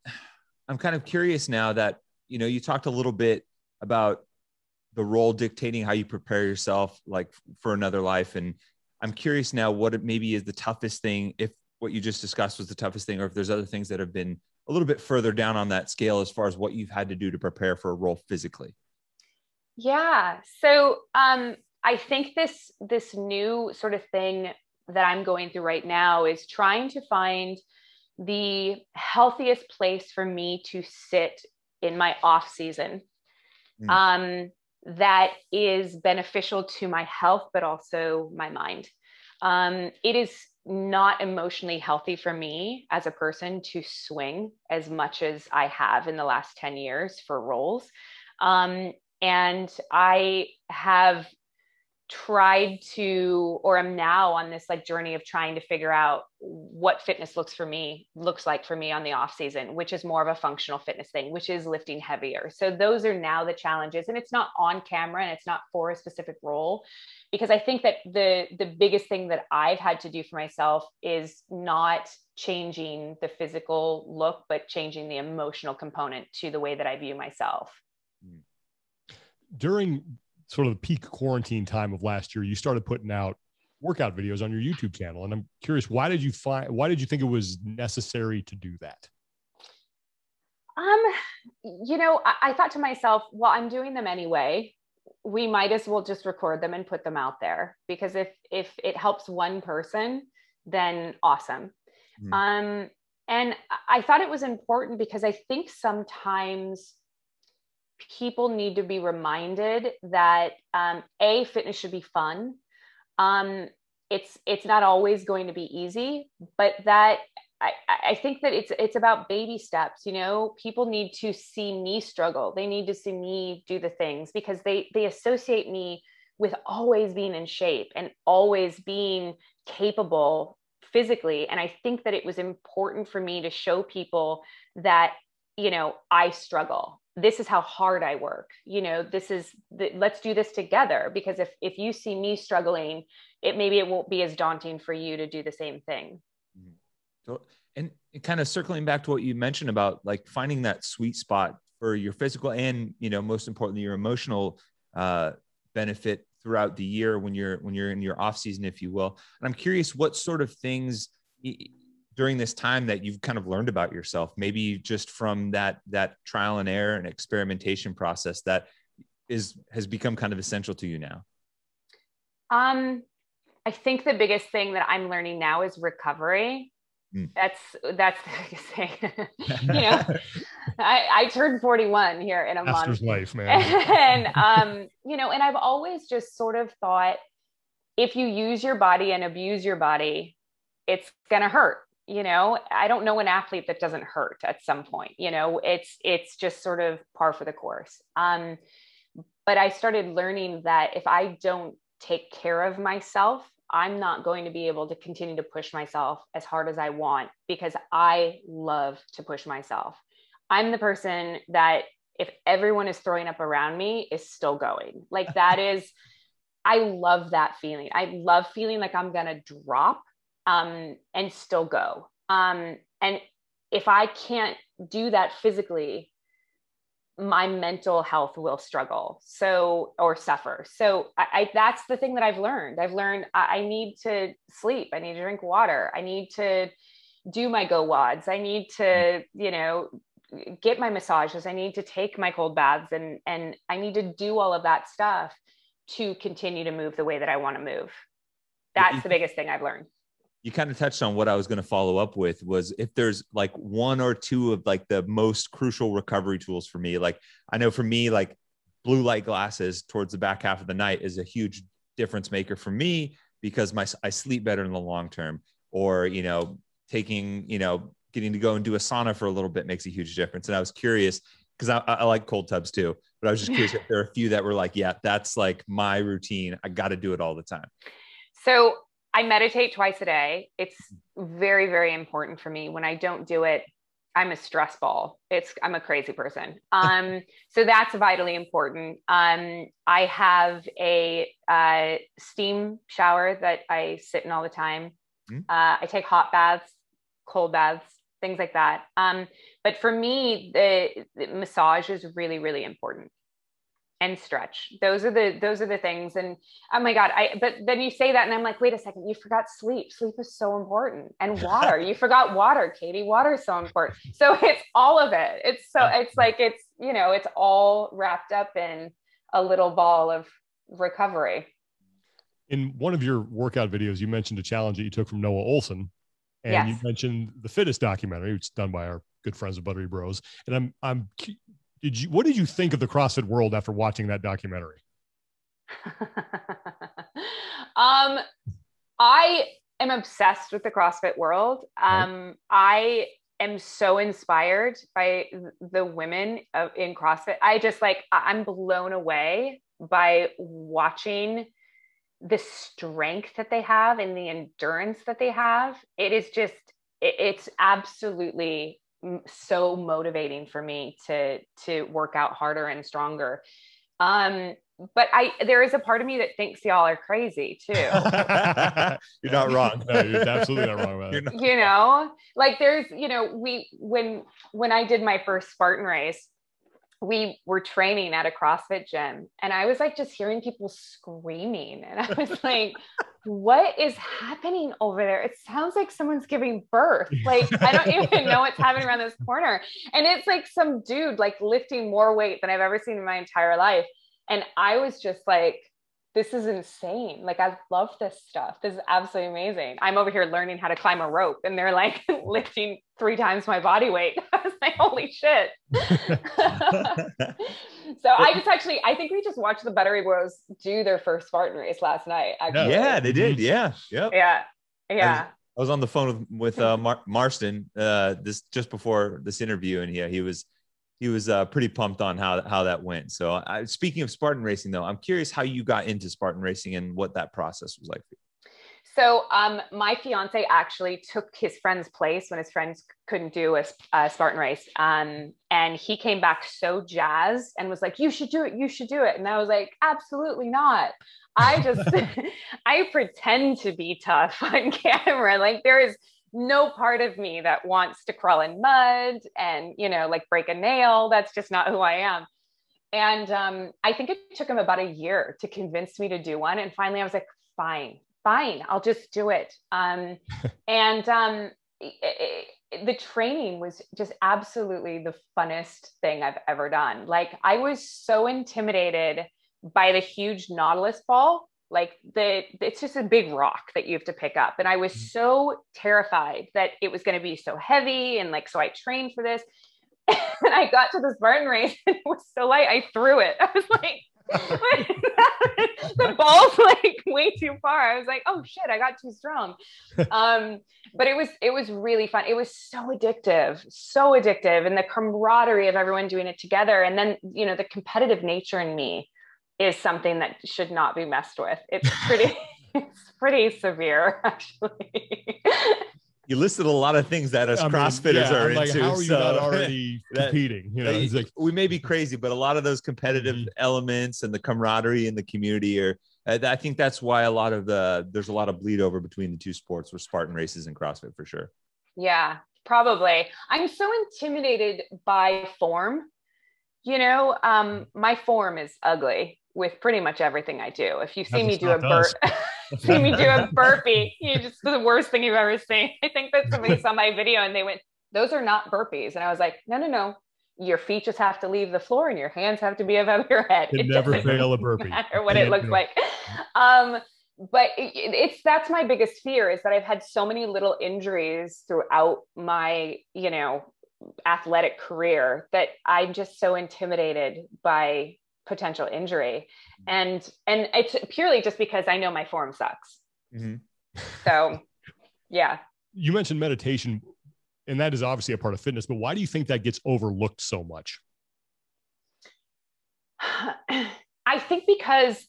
kind of curious now that, you talked a little bit about the role dictating how you prepare yourself, like, for another life. And I'm curious now what it maybe is the toughest thing, if what you just discussed was the toughest thing, or if there's other things that have been a little bit further down on that scale as far as what you've had to do to prepare for a role physically. Yeah. So I think this new sort of thing that I'm going through right now is trying to find the healthiest place for me to sit in my off season. That is beneficial to my health, but also my mind. It is not emotionally healthy for me as a person to swing as much as I have in the last 10 years for roles. And I have tried to, or I'm now on this journey of trying to figure out what fitness looks like for me on the off season, which is more of a functional fitness thing, which is lifting heavier. So those are now the challenges, and it's not on camera and it's not for a specific role, because I think that the biggest thing that I've had to do for myself is not changing the physical look, but changing the emotional component to the way that I view myself. During sort of the peak quarantine time of last year, you started putting out workout videos on your YouTube channel. And I'm curious, why did you think it was necessary to do that? I thought to myself, well, I'm doing them anyway. We might as well just record them and put them out there, because if it helps one person, then awesome. And I thought it was important because I think sometimes people need to be reminded that fitness should be fun. It's not always going to be easy, but that I think that it's about baby steps. People need to see me struggle. They need to see me do the things, because they associate me with always being in shape and always being capable physically. And I think that it was important for me to show people that, I struggle. This is how hard I work. Let's do this together, because if you see me struggling, it won't be as daunting for you to do the same thing. So, and kind of circling back to what you mentioned about finding that sweet spot for your physical and, most importantly, your emotional benefit throughout the year when you're in your off season, if you will. And I'm curious what sort of things during this time that you've kind of learned about yourself, maybe just from that trial and error and experimentation process that has become kind of essential to you now. I think the biggest thing that I'm learning now is recovery. That's the biggest thing. I turned 41 here in a Master's month. Life, man. And and I've always just sort of thought, if you use your body and abuse your body, it's going to hurt. You know, I don't know an athlete that doesn't hurt at some point. You know, it's just sort of par for the course. But I started learning that if I don't take care of myself, I'm not going to be able to continue to push myself as hard as I want, because I love to push myself. I'm the person that if everyone is throwing up around me is still going. Like that is, I love that feeling. I love feeling like I'm going to drop and still go. And if I can't do that physically, my mental health will struggle or suffer. So that's the thing that I've learned. I need to sleep. I need to drink water. I need to do my GOWODs. I need to, get my massages. I need to take my cold baths and I need to do all of that stuff to continue to move the way that I want to move. That's the biggest thing I've learned. You kind of touched on what I was going to follow up with, was if there's like one or two of like the most crucial recovery tools for me. Like I know for me, like blue light glasses towards the back half of the night is a huge difference maker for me, because I sleep better in the long term. Or, getting to go and do a sauna for a little bit makes a huge difference. And I was curious, because I like cold tubs too, but I was just curious if there are a few that were like, yeah, that's like my routine. I got to do it all the time. So I meditate twice a day. It's very, very important for me. When I don't do it, I'm a stress ball. I'm a crazy person. So that's vitally important. I have a steam shower that I sit in all the time. I take hot baths, cold baths, things like that. But for me, the massage is really, really important. And stretch. Those are the things. And oh my God, but then you say that and I'm like, wait a second, you forgot sleep. Sleep is so important. And water, you forgot water, Katie. Water is so important. So it's all of it. It's all wrapped up in a little ball of recovery. In one of your workout videos, you mentioned a challenge that you took from Noah Olson. And yes, you mentioned the Fittest documentary, which is done by our good friends at Buttery Bros. And what did you think of the CrossFit world after watching that documentary? I am obsessed with the CrossFit world. I am so inspired by the women in CrossFit. I'm blown away by watching the strength that they have and the endurance that they have. It's absolutely so motivating for me to work out harder and stronger. But there is a part of me that thinks y'all are crazy too. You're not wrong. No, you're absolutely not wrong about it. Like there's, when I did my first Spartan race, we were training at a CrossFit gym and I was like, just hearing people screaming. And I was like, what is happening over there? It sounds like someone's giving birth. Like, I don't even know what's happening around this corner. And it's like some dude like lifting more weight than I've ever seen in my entire life. And I was just like, this is insane. Like, I love this stuff. This is absolutely amazing. I'm over here learning how to climb a rope and they're like lifting 3 times my body weight. I was like, holy shit. So I think we just watched the Buttery Bros do their first Spartan race last night. Actually. Yeah, they did. Yeah. Yep. Yeah. I was on the phone with Marston this just before this interview. And yeah, he was pretty pumped on how that went. So speaking of Spartan racing though, I'm curious how you got into Spartan racing and what that process was like for you. So my fiance actually took his friend's place when his friends couldn't do a Spartan race. And he came back so jazzed and was like, you should do it. You should do it. And I was like, absolutely not. I pretend to be tough on camera. Like there is no part of me that wants to crawl in mud and, like break a nail. That's just not who I am. And I think it took him about a year to convince me to do one. And finally I was like, fine, I'll just do it. The training was just absolutely the funnest thing I've ever done. Like I was so intimidated by the huge Nautilus ball. Like it's just a big rock that you have to pick up. And I was so terrified that it was going to be so heavy. And like, so I trained for this and I got to the Spartan race and it was so light. I threw it. I was like, the ball falls like way too far. I was like, oh shit, I got too strong. But it was really fun. It was so addictive, and the camaraderie of everyone doing it together. And then, you know, the competitive nature in me is something that should not be messed with. It's pretty severe, actually. You listed a lot of things that us CrossFitters are like, into. how are you not already competing? You know, it's like, we may be crazy, but a lot of those competitive elements and the camaraderie in the community are. I think that's why there's a lot of bleed over between the two sports with Spartan races and CrossFit for sure. Yeah, probably. I'm so intimidated by form. You know, my form is ugly with pretty much everything I do. If you see me do a burpee, it's the worst thing you've ever seen. I think that somebody saw my video and they went, those are not burpees. And I was like, no. Your feet just have to leave the floor and your hands have to be above your head. It never fail a burpee. Matter what it looks like. But that's my biggest fear, is that I've had so many little injuries throughout my, you know, athletic career that I'm just so intimidated by potential injury. And it's purely just because I know my form sucks. Mm-hmm. So, yeah. You mentioned meditation, and that is obviously a part of fitness, but why do you think that gets overlooked so much? I think because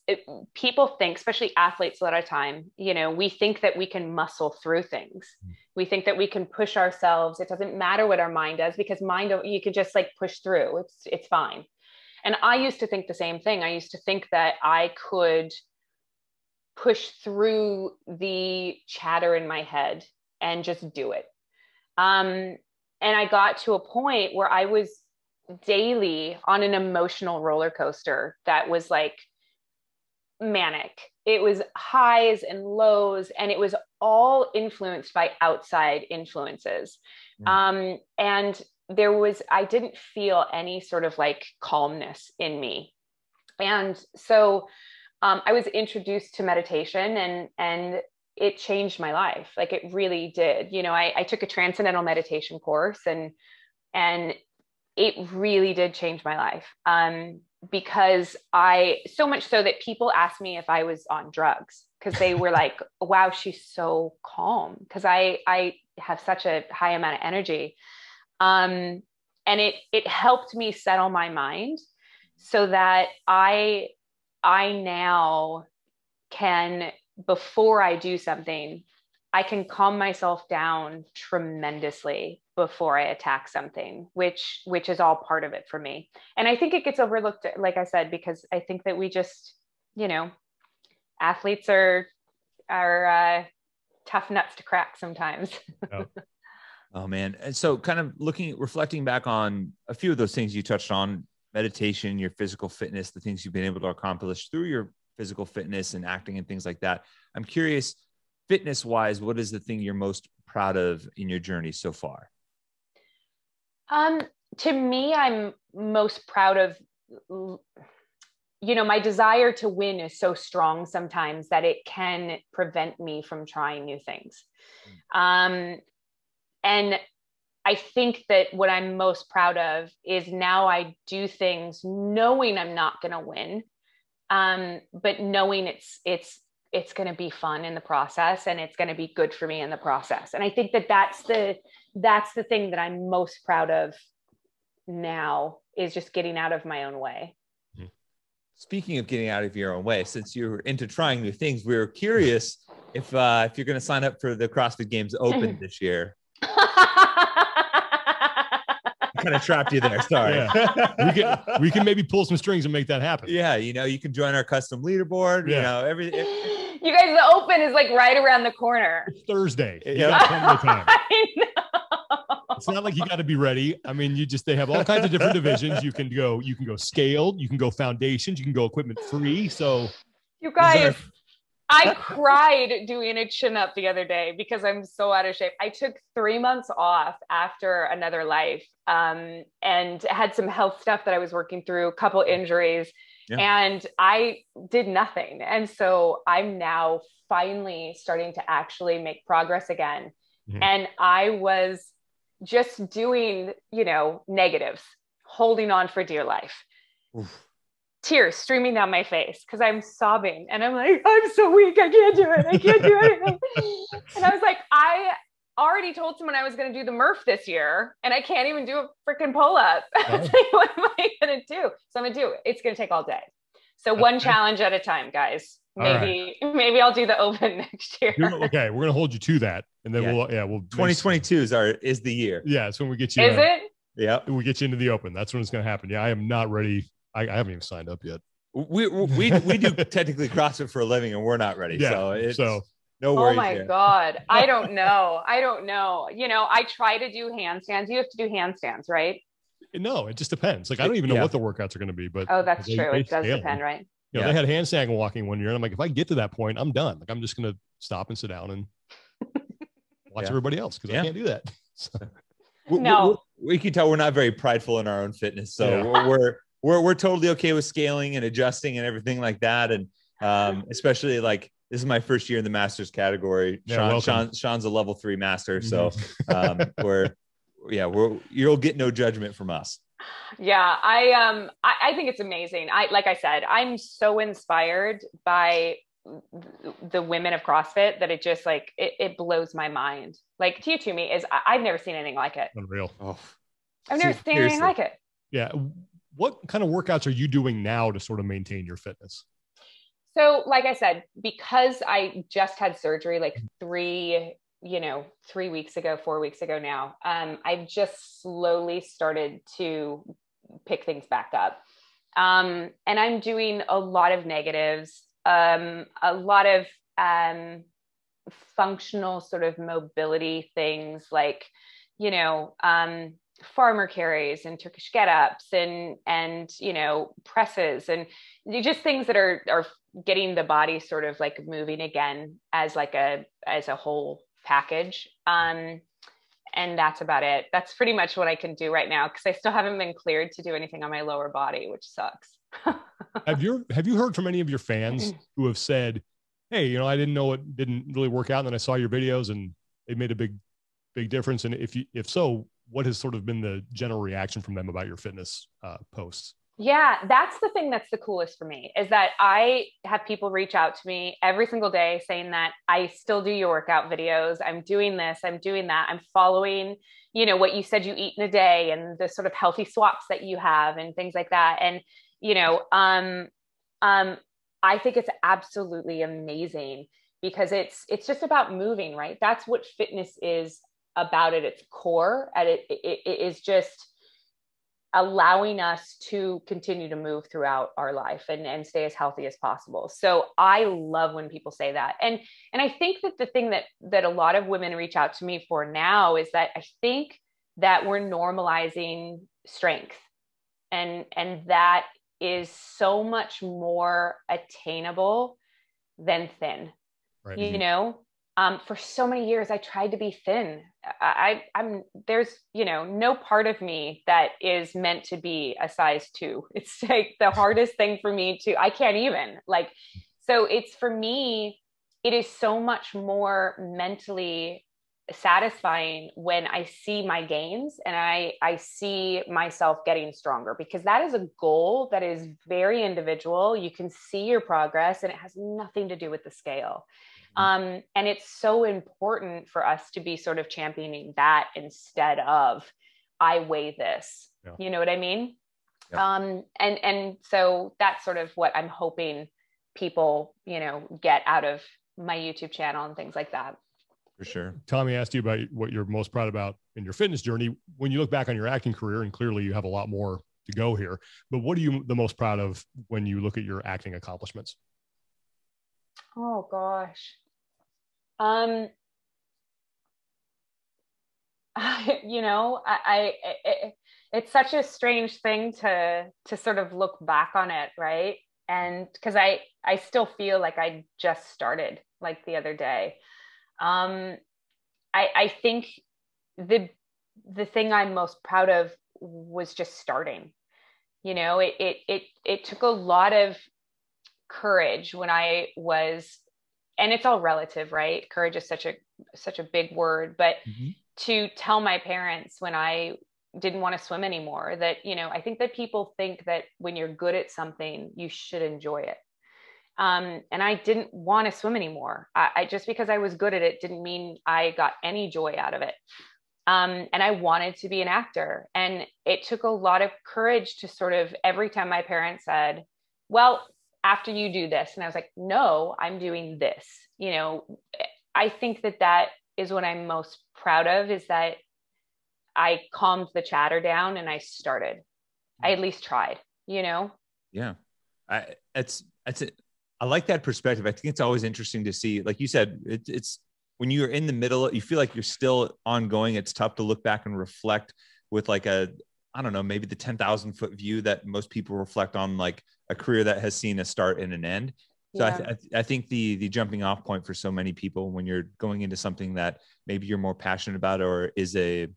people think, especially athletes a lot of time, you know, we think that we can muscle through things. We think that we can push ourselves. It doesn't matter what our mind does, because mind, you could just like push through. It's fine. And I used to think the same thing. I used to think that I could push through the chatter in my head and just do it. And I got to a point where I was daily on an emotional roller coaster that was like manic. It was highs and lows, and it was all influenced by outside influences. And I didn't feel any sort of like calmness in me. And so I was introduced to meditation, and it changed my life. Like, it really did. You know, I took a transcendental meditation course, and it really did change my life. Because so much so that people asked me if I was on drugs, because they were like, wow, she's so calm. Because I have such a high amount of energy. And it helped me settle my mind so that I now can, before I do something, I can calm myself down tremendously before I attack something, which is all part of it for me. And I think it gets overlooked, like I said, because I think that we just, you know, athletes are tough nuts to crack sometimes. Oh man. And so kind of reflecting back on a few of those things you touched on, meditation, your physical fitness, the things you've been able to accomplish through your physical fitness and acting and things like that. I'm curious, fitness wise, what is the thing you're most proud of in your journey so far? To me, I'm most proud of, you know, my desire to win is so strong sometimes that it can prevent me from trying new things. And I think that what I'm most proud of is now I do things knowing I'm not going to win, but knowing it's going to be fun in the process, and it's going to be good for me in the process. And I think that that's the thing that I'm most proud of now, is just getting out of my own way. Speaking of getting out of your own way, since you're into trying new things, we were curious if you're going to sign up for the CrossFit Games Open this year. Kind of trapped you there. Sorry. Yeah. We can maybe pull some strings and make that happen. Yeah. You know, you can join our custom leaderboard. Yeah. You know, everything. You guys, the Open is like right around the corner. It's Thursday. Yeah. I know. It's not like you got to be ready. I mean, they have all kinds of different divisions. You can go scaled, you can go foundations, you can go equipment free. So you guys, I cried doing a chin up the other day because I'm so out of shape. I took 3 months off after another life, and had some health stuff that I was working through, a couple injuries, and I did nothing. And so I'm now finally starting to actually make progress again. Mm-hmm. And I was just doing, you know, negatives, holding on for dear life. Oof. tears streaming down my face because I'm sobbing and I'm like, I'm so weak. I can't do it. I can't do anything. And I was like, I already told someone I was going to do the Murph this year and I can't even do a freaking pull-up. Oh. What am I going to do? So I'm going to do it. It's going to take all day. So one challenge at a time, guys. Maybe I'll do the Open next year. Okay, we're gonna hold you to that, and then we'll 2022 is the year. Yeah, it's when we get you. Is it? Yeah, we get you into the Open. That's when it's gonna happen. Yeah, I am not ready. I haven't even signed up yet. We do technically CrossFit for a living, and we're not ready. Yeah, so no worries. Oh my God, I don't know. You know, I try to do handstands. You have to do handstands, right? No, it just depends. Like I don't even know what the workouts are going to be, but that's true. It does depend, right? You know, they had handstand walking one year, and I'm like, if I get to that point, I'm done. Like, I'm just going to stop and sit down and watch everybody else because I can't do that. So. No, we can tell we're not very prideful in our own fitness, so we're totally okay with scaling and adjusting and everything like that. And especially like this is my first year in the masters category. Sean's a level 3 master, so you'll get no judgment from us. Yeah, I think it's amazing. Like I said, I'm so inspired by the women of CrossFit that it just like it blows my mind. Like Tumi is I've never seen anything like it. Unreal. Oh, I've never seen anything like it. Yeah. What kind of workouts are you doing now to sort of maintain your fitness? So, like I said, because I just had surgery like 3 weeks ago, 4 weeks ago now, I've just slowly started to pick things back up. And I'm doing a lot of negatives, a lot of functional sort of mobility things like, farmer carries and Turkish get-ups and presses and just things that are getting the body sort of like moving again as a whole package. And that's about it. That's pretty much what I can do right now because I still haven't been cleared to do anything on my lower body, which sucks. Have you heard from any of your fans who have said, hey, I didn't know it didn't really work out, and then I saw your videos and it made a big difference? And if so, what has sort of been the general reaction from them about your fitness posts? Yeah, that's the thing that's the coolest for me is that I have people reach out to me every single day saying that I still do your workout videos. I'm doing this, I'm doing that. I'm following, what you said you eat in a day and the sort of healthy swaps that you have and things like that. And, I think it's absolutely amazing because it's just about moving, right? That's what fitness is about at its core. It is just allowing us to continue to move throughout our life and stay as healthy as possible. So I love when people say that. And I think that the thing that a lot of women reach out to me for now is that I think that we're normalizing strength and that is so much more attainable than thin, right. For so many years, I tried to be thin. There's, no part of me that is meant to be a size 2. It's like the hardest thing for me I can't even so it's for me, it is so much more mentally satisfying when I see my gains and I see myself getting stronger because that is a goal that is very individual. You can see your progress and it has nothing to do with the scale. And it's so important for us to be sort of championing that instead of I weigh this, you know what I mean? Yeah. And so that's sort of what I'm hoping people, get out of my YouTube channel and things like that. For sure. Tommy asked you about what you're most proud about in your fitness journey. When you look back on your acting career, and clearly you have a lot more to go here, but what are you the most proud of when you look at your acting accomplishments? Oh gosh. It's such a strange thing to sort of look back on it. Right. And cause I still feel like I just started like the other day. I think the thing I'm most proud of was just starting, it took a lot of courage when I was, and it's all relative, right? Courage is such a big word, but to tell my parents when I didn't want to swim anymore. That, you know, I think that people think that when you're good at something, you should enjoy it. And I didn't want to swim anymore. I just, because I was good at it didn't mean I got any joy out of it. And I wanted to be an actor. And it took a lot of courage to sort of, every time my parents said, well, after you do this, and I was like, no, I'm doing this. You know, I think that that is what I'm most proud of, is that I calmed the chatter down and I started. I at least tried, you know? Yeah. I like that perspective. I think it's always interesting to see, like you said, it's when you're in the middle, you feel like you're still ongoing. It's tough to look back and reflect with like I don't know, maybe the 10,000 foot view that most people reflect on, like a career that has seen a start and an end. So yeah. I think the jumping off point for so many people when you're going into something that maybe you're more passionate about, or is a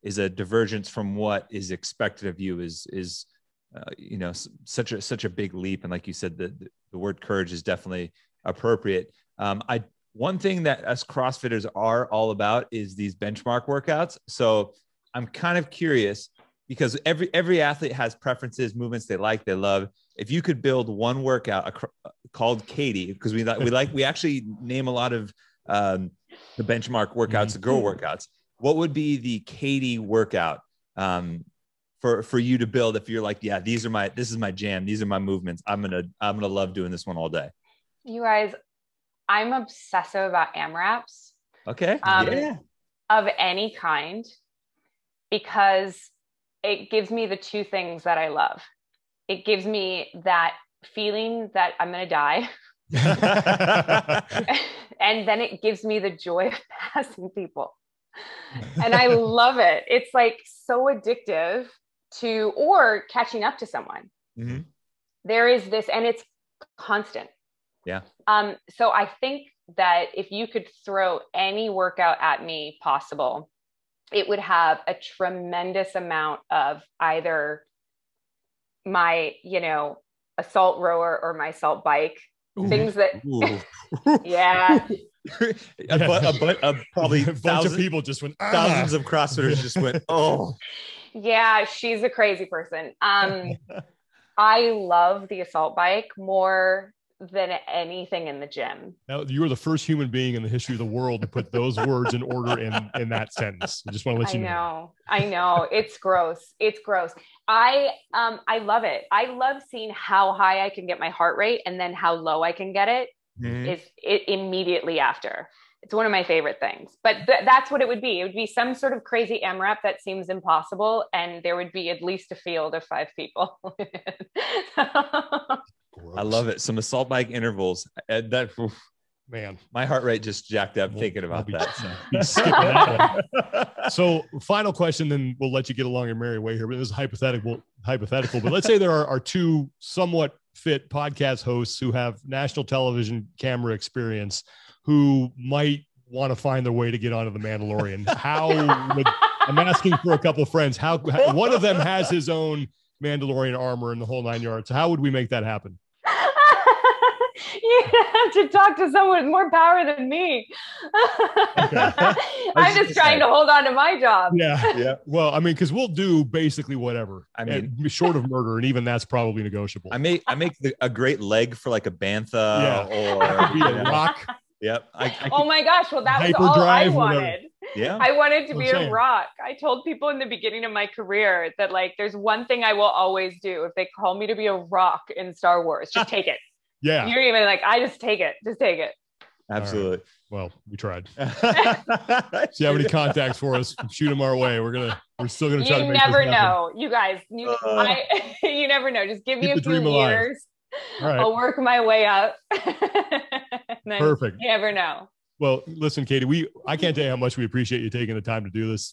divergence from what is expected of you, is you know, such a big leap. And like you said, the word courage is definitely appropriate. One thing that us CrossFitters are all about is these benchmark workouts. So I'm kind of curious, because every athlete has preferences, movements they like, they love. If you could build one workout called Katie, because we actually name a lot of the benchmark workouts, the girl workouts. What would be the Katie workout for you to build? If you're like, yeah, this is my jam, these are my movements, I'm gonna love doing this one all day. You guys, I'm obsessive about AMRAPs. Okay. Yeah. Of any kind, because it gives me the two things that I love. It gives me that feeling that I'm going to die. And then it gives me the joy of passing people. And I love it. It's like so addictive or catching up to someone. Mm-hmm. There is this, and it's constant. Yeah. So I think that if you could throw any workout at me possible, it would have a tremendous amount of either my, you know, assault rower or my assault bike. Ooh. Things that, yeah. Probably a bunch of people just went, thousands of CrossFitters just went, oh. Yeah, she's a crazy person. I love the assault bike more than anything in the gym. Now, you were the first human being in the history of the world to put those words in order in that sentence. I just want to let you know. I know. It's gross. It's gross. I love it. I love seeing how high I can get my heart rate and then how low I can get it. Mm-hmm. Is it immediately after. It's one of my favorite things, but that's what it would be. It would be some sort of crazy AMRAP that seems impossible. And there would be at least a field of 5 people. I love it. Some assault bike intervals. Man, my heart rate just jacked up thinking about that. So final question, then we'll let you get along your merry way here. But this is hypothetical. But let's say there are 2 somewhat fit podcast hosts who have national television camera experience, who might want to find their way to get onto The Mandalorian. I'm asking for a couple of friends. How one of them has his own Mandalorian armor and the whole 9 yards. So how would we make that happen? You have to talk to someone with more power than me. I'm just trying to hold on to my job. Yeah. Well, I mean, because we'll do basically whatever. I mean, short of murder, and even that's probably negotiable. I make a great leg for like a bantha or be a rock. Yep. Oh my gosh. Well, that was all I wanted. Yeah. I wanted to be a rock. I told people in the beginning of my career that, like, there's one thing I will always do. If they call me to be a rock in Star Wars, just take it. Yeah. You're even like, I just take it. Just take it. Absolutely. Right. Well, we tried. If you have any contacts for us, shoot them our way. We're still gonna try to make this happen. You never know, you guys. You never know. Just give me a few years. Right. I'll work my way up. Perfect. You never know. Well, listen, Katie, I can't tell you how much we appreciate you taking the time to do this.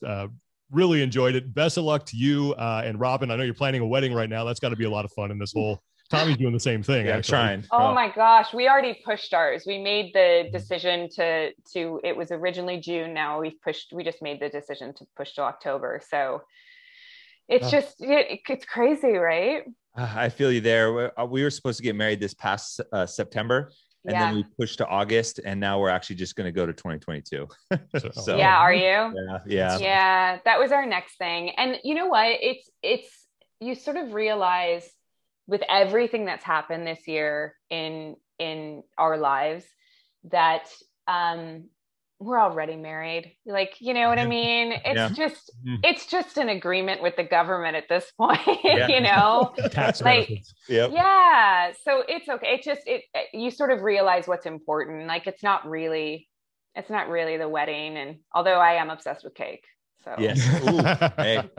Really enjoyed it. Best of luck to you and Robin. I know you're planning a wedding right now. That's got to be a lot of fun in this whole. Tommy's doing the same thing. Yeah, actually. Trying. Oh my gosh, we already pushed ours. We made the decision to. It was originally June. Now we just made the decision to push to October. So it's it's crazy, right? I feel you there. We were supposed to get married this past September, And then we pushed to August, and now we're actually just going to go to 2022. So, yeah. Are you? Yeah. That was our next thing. And you know what? It's, you sort of realize with everything that's happened this year in our lives that, we're already married. Like, you know what I mean? It's just an agreement with the government at this point, you know, tax like, benefits. Yeah. So it's okay. You sort of realize what's important. Like, it's not really the wedding. And although I am obsessed with cake. So yes. Ooh, hey.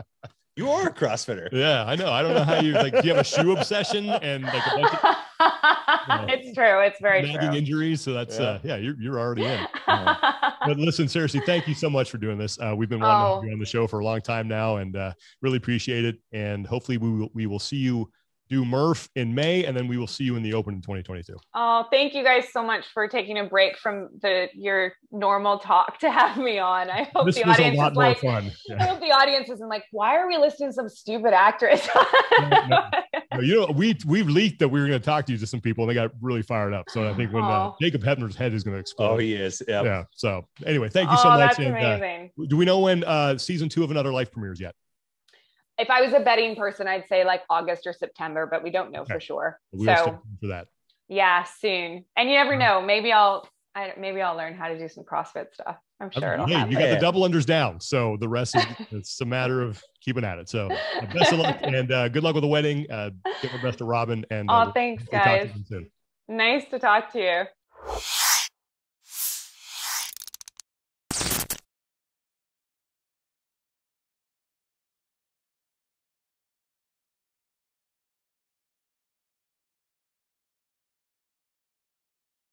You are a CrossFitter. Yeah, I know. I don't know how you do you have a shoe obsession and like a bunch of, it's true. It's very true. Injuries. So that's you're already in. But listen, seriously, thank you so much for doing this. We've been wanting to have you on the show for a long time now, and really appreciate it. And hopefully we will see you do Murph in May, and then we will see you in the Open in 2022. Oh, thank you guys so much for taking a break from your normal talk to have me on. I hope the audience is like, fun. Yeah. I hope the audience isn't like, why are we listening to some stupid actress? No, you know, we've leaked that we were going to talk to you to some people, and they got really fired up. So I think when Jacob Hebner's head is going to explode. Oh, he is. Yep. Yeah. So anyway, thank you so much. That's amazing. Do we know when season 2 of Another Life premieres yet? If I was a betting person, I'd say like August or September, but we don't know for sure. So for that. Yeah, soon. And you never know. Maybe I'll learn how to do some CrossFit stuff. I'm sure it'll happen. You got the double unders down. So the rest is it's a matter of keeping at it. So best of luck and good luck with the wedding. Give our best to Robin. And thanks, guys. Nice to talk to you.